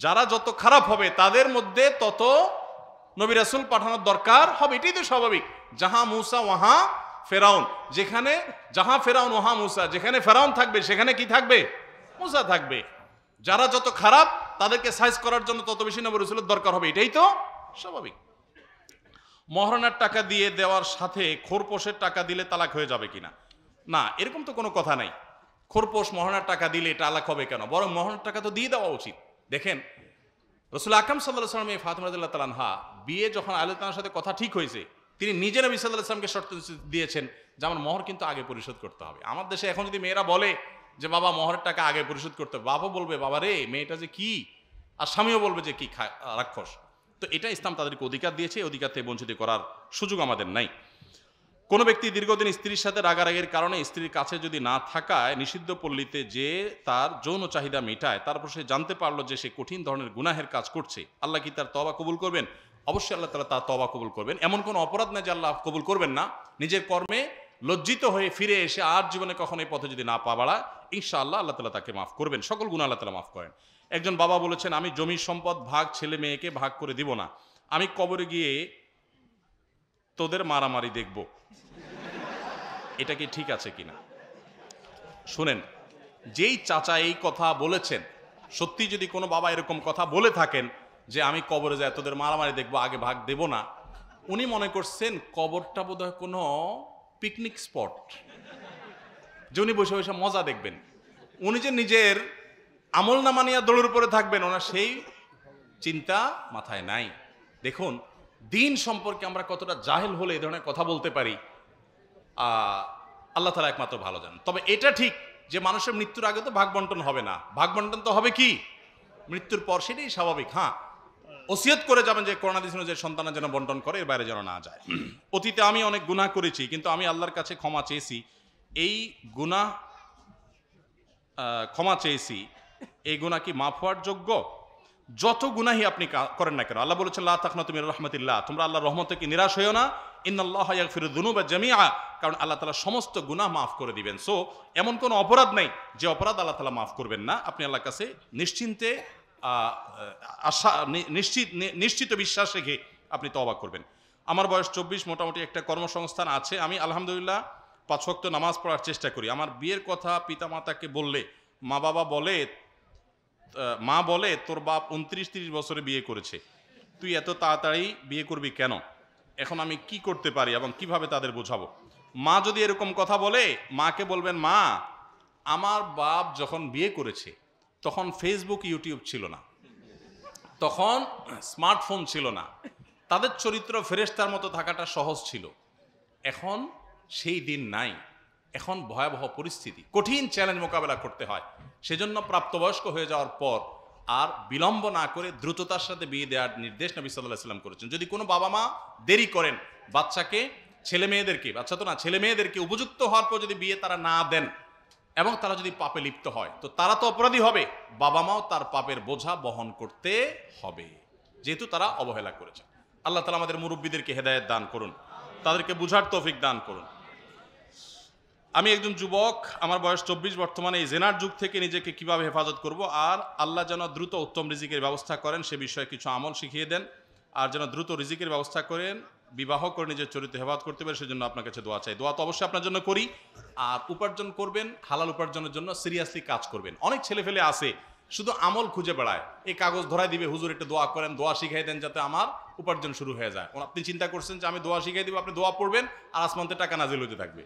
A: যারা যত খারাপ হবে তাদের মধ্যে তত নবী রাসূল পাঠানোর দরকার হবে, এটাই তো স্বাভাবিক। জাহা মুসা ওয়াহা ফেরাউন, যেখানে জাহা ফেরাউন ওয়াহা মুসা, যেখানে ফেরাউন থাকবে সেখানে কি থাকবে? মুসা থাকবে। যারা যত খারাপ তাদেরকে সাইজ করার জন্য তত বেশি নবী রাসূলের দরকার হবে, এটাই তো স্বাভাবিক। মহারণার টাকা দিয়ে দেওয়ার সাথে খোরপোশের টাকা দিলে তালাক হয়ে যাবে কিনা? না, এরকম তো কোনো কথা নাই। খোরপোশ মহারণার টাকা দিলে তালাক হবে কেন? বরং মহারণার টাকা তো দিয়ে দেওয়া উচিত। দেখেন, রাসূল আকরাম সাল্লাল্লাহু আলাইহি ওয়াসাল্লাম ফাতিমা রাদিয়াল্লাহু তাআলা আনহা বিয়ে যখন আলী তাআলার সাথে কথা ঠিক হয়েছে, তিনি নিজে নবী সাল্লাল্লাহু আলাইহি ওয়াসাল্লামকে শর্ত দিয়েছেন যে আমার মহর কিন্তু আগে পরিশোধ করতে হবে। আমার দেশে এখন যদি মেয়েরা বলে যে বাবা মহরের টাকা আগে পরিশোধ করতে হবে, বাবা বলবে বাবা রে মেয়েটা যে কি, আর স্বামীও বলবে যে কি রাক্ষস। তো এটা ইসলাম তাদেরকে অধিকার দিয়েছে, অধিকার থেকে বঞ্চিত করার সুযোগ আমাদের নাই। কোনো ব্যক্তি দীর্ঘদিন স্ত্রীর সাথে রাগারাগির কারণে স্ত্রীর কাছে যদি না থাকায় নিষিদ্ধ পল্লীতে যে তার যৌন চাহিদা মেটায়, তারপর সে জানতে পারলো যে সে কঠিন ধরনের গুনাহের কাজ করছে, আল্লাহ কি তার তওবা কবুল করবেন? অবশ্যই আল্লাহ তাআলা তার তওবা কবুল করবেন। এমন কোনো অপরাধ না যে আল্লাহ কবুল করবেন না। নিজের কর্মে লজ্জিত হয়ে ফিরে এসে আর জীবনে কখনো এই পথে যদি না পা বাড়ায়, ইনশাআল্লাহ আল্লাহ তাআলা তাকে মাফ করবেন। সকল গুনাহ আল্লাহ তাআলা মাফ করেন। একজন বাবা বলেছেন, আমি জমি সম্পদ ভাগ ছেলে মেয়েকে ভাগ করে দিব না, আমি কবরে গিয়ে তোদের মারামারি দেখব। এটা কি ঠিক আছে কিনা? শুনেন, যেই চাচা এই কথা বলেছেন, সত্যি যদি কোনো বাবা এরকম কথা বলে থাকেন যে আমি কবরে যাই তোদের মারামারি দেখবো, আগে ভাগ দেব না, উনি মনে করছেন কবরটা বোধহয় কোনো পিকনিক স্পট, যে উনি বসে বসে মজা দেখবেন। উনি যে নিজের আমল নামা নিয়ে দৌড়ের উপরে থাকবেন, ওনার সেই চিন্তা মাথায় নাই। দেখুন, দিন সম্পর্কে আমরা কতটা জাহেল হলে এই ধরনের কথা বলতে পারি, আল্লাহ তাআলা একমাত্র ভালো জানেন। তবে এটা ঠিক যে মানুষের মৃত্যুর আগে তো ভাগ বন্টন হবে না, ভাগ বন্টন তো হবে কি মৃত্যুর পর, সেটাই স্বাভাবিক। হ্যাঁ, ওসিয়ত করে যাবেন যে করোনা দিন যে সন্তানের যেন বন্টন করে, এর বাইরে যেন না যায়। অতীতে আমি অনেক গুনাহ করেছি, কিন্তু আমি আল্লাহর কাছে ক্ষমা চেয়েছি। এই গুনাহ ক্ষমা চেয়েছি, এই গুনাহ কি মাফ হওয়ার যোগ্য? যত গুনাহি আপনি করেন না কেন, আল্লাহ বলেছেন লা তাকনাতু মির রাহমাতিল্লাহ, তোমরা আল্লাহর রহমত থেকে নিরাশ হইও না। ইন্নাল্লাহা ইয়াগফিরুয যুনুবা জামিআ, কারণ আল্লাহ তাআলা সমস্ত গুনাহ মাফ করে দিবেন। সো এমন কোনো অপরাধ নাই যে অপরাধ আল্লাহ তাআলা মাফ করবেন না। আপনি আল্লাহর কাছে নিশ্চিন্তে আশা নিশ্চিত বিশ্বাস রেখে আপনি তওবা করবেন। আমার বয়স 24, মোটামুটি একটা কর্মসংস্থান আছে, আমি আলহামদুলিল্লাহ 5 ওয়াক্ত নামাজ পড়ার চেষ্টা করি। আমার বিয়ের কথা পিতামাতাকে বললে মা বলে তোর বাপ 29-30 বছরে বিয়ে করেছে, তুই এত তাড়াতাড়ি বিয়ে করবি কেন? এখন আমি কি করতে পারি এবং কিভাবে তাদের বোঝাবো? মা যদি এরকম কথা বলে, মাকে বলবেন, মা আমার বাপ যখন বিয়ে করেছে তখন ফেসবুক ইউটিউব ছিল না, তখন স্মার্টফোন ছিল না, তাদের চরিত্র ফেরেশতার মতো থাকাটা সহজ ছিল। এখন সেই দিন নাই, এখন ভয়াবহ পরিস্থিতি, কঠিন চ্যালেঞ্জ মোকাবেলা করতে হয়। সেজন্য প্রাপ্তবয়স্ক হয়ে যাওয়ার পর আর বিলম্ব না করে দ্রুততার সাথে বিয়ে দেওয়ার নির্দেশ নবী সাল্লাল্লাহু আলাইহি ওয়াসাল্লাম করেছেন। যদি কোনো বাবা মা দেরি করেন, বাচ্চাকে ছেলে মেয়েদেরকে উপযুক্ত হওয়ার পর যদি বিয়ে তারা না দেন এবং তারা যদি পাপে লিপ্ত হয়, তো তারা তো অপরাধী হবে, বাবা মাও তার পাপের বোঝা বহন করতে হবে, যেহেতু তারা অবহেলা করেছে। আল্লাহ তাআলা আমাদের মুরব্বীদেরকে হেদায়েত দান করুন, তাদেরকে বুঝার তৌফিক দান করুন। আমি একজন যুবক, আমার বয়স 24, বর্তমানে এই জেনার যুগ থেকে নিজেকে কিভাবে হেফাজত করব, আর আল্লাহ যেন দ্রুত উত্তম রিজিকের ব্যবস্থা করেন সে বিষয়ে কিছু আমল শিখিয়ে দেন, আর যেন দ্রুত রিজিকের ব্যবস্থা করেন, বিবাহ করে নিজের চরিত্র হেফাজত করতে পারে, সেজন্য আপনার কাছে দোয়া চাই। দোয়া তো অবশ্যই আপনার জন্য করি। আর উপার্জন করবেন, হালাল উপার্জনের জন্য সিরিয়াসলি কাজ করবেন। অনেক ছেলে ফেলে আছে শুধু আমল খুঁজে বেড়ায়, এই কাগজ ধরাই দিবে, হুজুর একটু দোয়া করেন, দোয়া শিখাই দেন যাতে আমার উপার্জন শুরু হয়ে যায়। আপনি চিন্তা করছেন যে আমি দোয়া শিখাই দিব, আপনি দোয়া পড়বেন আর আসমানতে টাকা নাজিল হতে থাকবে।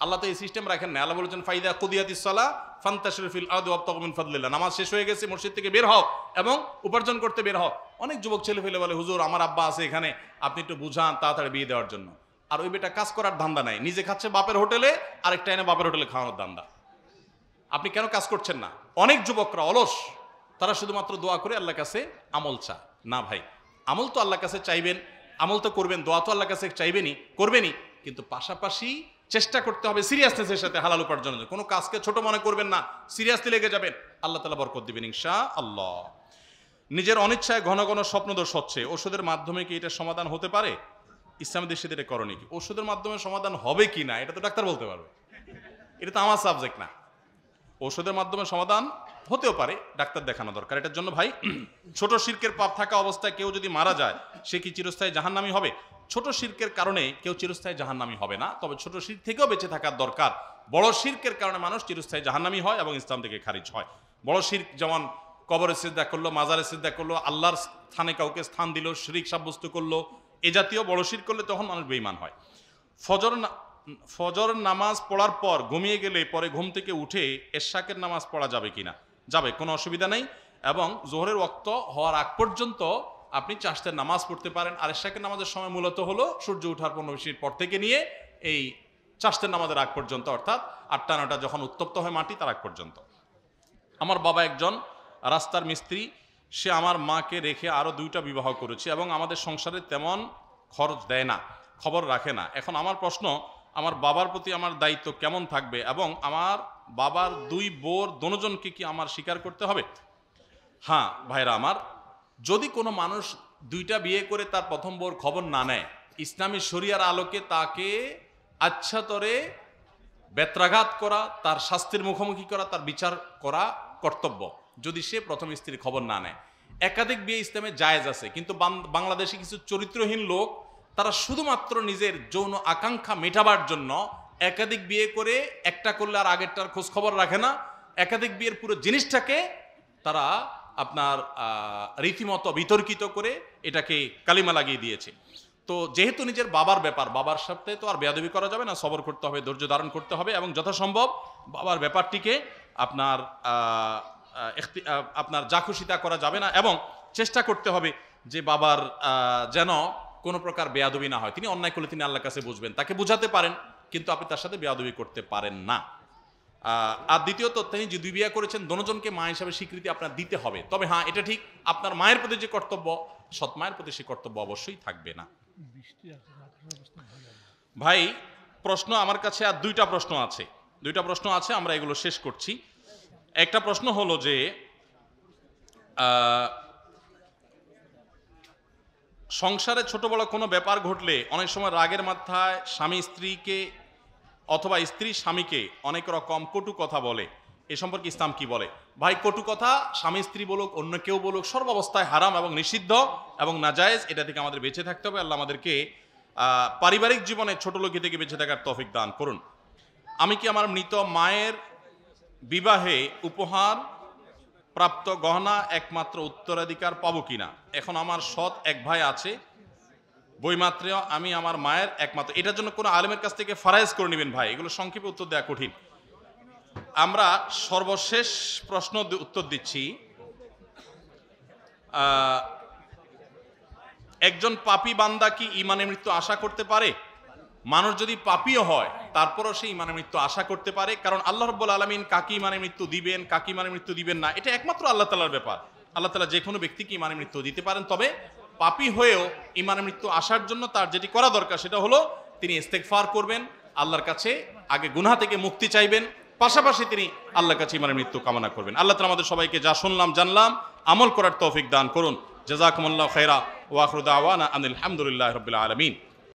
A: আল্লাহ তো এই সিস্টেম রাখেন না। আল্লাহ বলেছেন ফাইদা কুদিয়াতিস সালাহ ফান্তাশিরু ফিল আরদি ওয়াবতাগু মিন ফাদলিল্লাহ, নামাজ শেষ হয়ে গেছে, মসজিদ থেকে বের হও এবং উপার্জন করতে বের হও। অনেক যুবক ছেলে ফেলে বলে, হুজুর আমার আব্বা আছে এখানে, আপনি একটু বুঝান তাড়াতাড়ি বিয়ে দেওয়ার জন্য। আর ওই বেটা কাজ করার ধান্দা নাই, নিজে খাচ্ছে বাপের হোটেলে, আরেকটা এনে বাপের হোটেলে খাওয়ানোর ধান্দা। আপনি কেন কাজ করছেন না? অনেক যুবকরা অলস, তারা শুধুমাত্র দোয়া করে আল্লাহর কাছে আমল চায় না। ভাই, আমল তো আল্লাহর কাছে চাইবেন, আমল তো করবেন, দোয়া তো আল্লাহর কাছে করবেনই, কিন্তু পাশাপাশি চেষ্টা করতে হবে সিরিয়াসনেসের সাথে হালাল উপার্জনের। কোনো কাজকে ছোট মনে করবেন না, সিরিয়াসলি লেগে যাবেন, আল্লাহ তাআলা বরকত দিবেন ইনশাআল্লাহ। নিজের অনিচ্ছায় ঘন ঘন স্বপ্নদোষ হচ্ছে, ওষুধের মাধ্যমে কি এটা সমাধান হতে পারে? ইসলামের দেশে এটা করণীয় কি? ওষুধের মাধ্যমে সমাধান হবে কি না এটা তো ডাক্তার বলতে পারবে, এটা তো আমার সাবজেক্ট না। ওষুধের মাধ্যমে সমাধান হতেও পারে, ডাক্তার দেখানো দরকার এটার জন্য। ভাই, ছোট শিরকের পাপ থাকা অবস্থায় কেউ যদি মারা যায়, সে কি চিরস্থায়ী জাহান্নামী হবে? ছোট শিরকের কারণে কেউ চিরস্থায়ী জাহান্নামী হবে না, তবে ছোট শিরক থেকেও বেঁচে থাকার দরকার। বড় শিরকের কারণে মানুষ চিরস্থায়ী জাহান্নামী হয় এবং ইসলাম থেকে খারিজ হয়। বড় শিরক যেমন কবরে সিজদা করলো, মাজারে সিজদা করলো, আল্লাহর স্থানে কাউকে স্থান দিল, শিরক সাব্যস্ত করলো, এ জাতীয় বড় শিরক করলে তখন মানুষ বেঈমান হয়। ফজর নামাজ পড়ার পর ঘুমিয়ে গেলে পরে ঘুম থেকে উঠে এশাকের নামাজ পড়া যাবে কিনা? যাবে, কোনো অসুবিধা নেই। এবং জোহরের ওয়াক্ত হওয়ার আগ পর্যন্ত আপনি চাষতের নামাজ পড়তে পারেন। আর এশাকের নামাজের সময় মূলত হলো সূর্য ওঠার 15 মিনিট পর থেকে নিয়ে এই চাষতের নামাজের আগ পর্যন্ত, অর্থাৎ 8টা-9টা যখন উত্তপ্ত হয় মাটি তার আগ পর্যন্ত। আমার বাবা একজন রাস্তার মিস্ত্রি, সে আমার মাকে রেখে আরও 2টা বিবাহ করেছে এবং আমাদের সংসারে তেমন খরচ দেয় না, খবর রাখে না। এখন আমার প্রশ্ন, আমার বাবার প্রতি আমার দায়িত্ব কেমন থাকবে এবং আমার বাবার 2 বোর দোনোজনকে কি আমার স্বীকার করতে হবে? হ্যাঁ ভাইরা আমার, যদি কোনো মানুষ 2টা বিয়ে করে তার প্রথম বোর খবর না নেয়, ইসলামী শরিয়ার আলোকে তাকে আচ্ছাতরে বেত্রাঘাত করা, তার শাস্তির মুখোমুখি করা, তার বিচার করা কর্তব্য, যদি সে প্রথম স্ত্রীর খবর না নেয়। একাধিক বিয়ে ইসলামে জায়েজ আছে, কিন্তু বাংলাদেশে কিছু চরিত্রহীন লোক, তারা শুধুমাত্র নিজের যৌন আকাঙ্ক্ষা মেটাবার জন্য একাধিক বিয়ে করে, একটা করলে আর আগেরটার খোঁজ খবর রাখে না, একাধিক বিয়ের পুরো জিনিসটাকে তারা আপনার রীতিমতো বিতর্কিত করে এটাকে কালিমা লাগিয়ে দিয়েছে। তো যেহেতু নিজের বাবার ব্যাপার, বাবার সাথে তো আর বেয়াদবি করা যাবে না, সবর করতে হবে, ধৈর্য ধারণ করতে হবে এবং যথাসম্ভব বাবার ব্যাপারটিকে আপনার যা খুশি তা করা যাবে না, এবং চেষ্টা করতে হবে যে বাবার যেন কোনো প্রকার বেয়াদবি না হয়। তিনি অন্যায় করলে তিনি আল্লাহর কাছে বুঝবেন, তাকে বুঝাতে পারেন, কিন্তু আপনি তার সাথে বেয়াদবি করতে পারেন না। আর দ্বিতীয়ত, তিনি যে 2 বিয়ে করেছেন, দোনোজনকে মা হিসাবে স্বীকৃতি আপনার দিতে হবে। তবে হ্যাঁ, এটা ঠিক, আপনার মায়ের প্রতি যে কর্তব্য, সৎ মায়ের প্রতি সে কর্তব্য অবশ্যই থাকবে না। ভাই, প্রশ্ন আমার কাছে আর 2টা প্রশ্ন আছে, 2টা প্রশ্ন আছে, আমরা এগুলো শেষ করছি। একটা প্রশ্ন হলো যে সংসারে ছোট বড় কোনো ব্যাপার ঘটলে অনেক সময় রাগের মাথায় স্বামী স্ত্রীকে অথবা স্ত্রী স্বামীকে অনেক রকম কটু কথা বলে, এ সম্পর্কে ইসলাম কি বলে? ভাই, কটু কথা স্বামী স্ত্রী বলুক, অন্য কেউ বলুক, সর্বাবস্থায় হারাম এবং নিষিদ্ধ এবং নাজায়েজ। এটা থেকে আমাদের বেঁচে থাকতে হবে। আল্লাহ আমাদেরকে পারিবারিক জীবনে ছোট লোকি থেকে বেঁচে থাকার তৌফিক দান করুন। আমি কি আমার মৃত মায়ের বিবাহে উপহার প্রাপ্ত গহনা একমাত্র উত্তরাধিকার পাবো কিনা? এখন আমার সৎ এক ভাই আছে, বইমাত্র আমি আমার মায়ের একমাত্র। এটার জন্য কোনো আলেমের কাছ থেকে ফারাইজ করে নেবেন ভাই, এগুলো সংক্ষেপে উত্তর দেওয়া কঠিন। আমরা সর্বশেষ প্রশ্ন উত্তর দিচ্ছি। একজন পাপী বান্দা কি ইমানের মৃত্যু আশা করতে পারে? মানুষ যদি পাপীও হয় তারপরও সে ইমানের মৃত্যু আশা করতে পারে, কারণ আল্লাহ রাব্বুল আলামিন কাকে ইমানের মৃত্যু দিবেন, কাকে ইমানের মৃত্যু দিবেন না, এটা একমাত্র আল্লাহ তাআলার ব্যাপার। আল্লাহ তাআলা যে কোনো ব্যক্তিকে ইমানের মৃত্যু দিতে পারেন। তবে পাপী হয়েও ইমানের মৃত্যু আসার জন্য তার যেটি করা দরকার সেটা হলো তিনি ইস্তেগফার করবেন, আল্লাহর কাছে আগে গুনাহ থেকে মুক্তি চাইবেন, পাশাপাশি তিনি আল্লাহর কাছে ইমানের মৃত্যু কামনা করবেন। আল্লাহ তাআলা আমাদের সবাইকে যা শুনলাম জানলাম আমল করার তৌফিক দান করুন। জাযাকুমুল্লাহু খাইরা ওয়া আখিরু দাওয়ানা আনিল হামদুলিল্লাহি রাব্বিল আলামিন।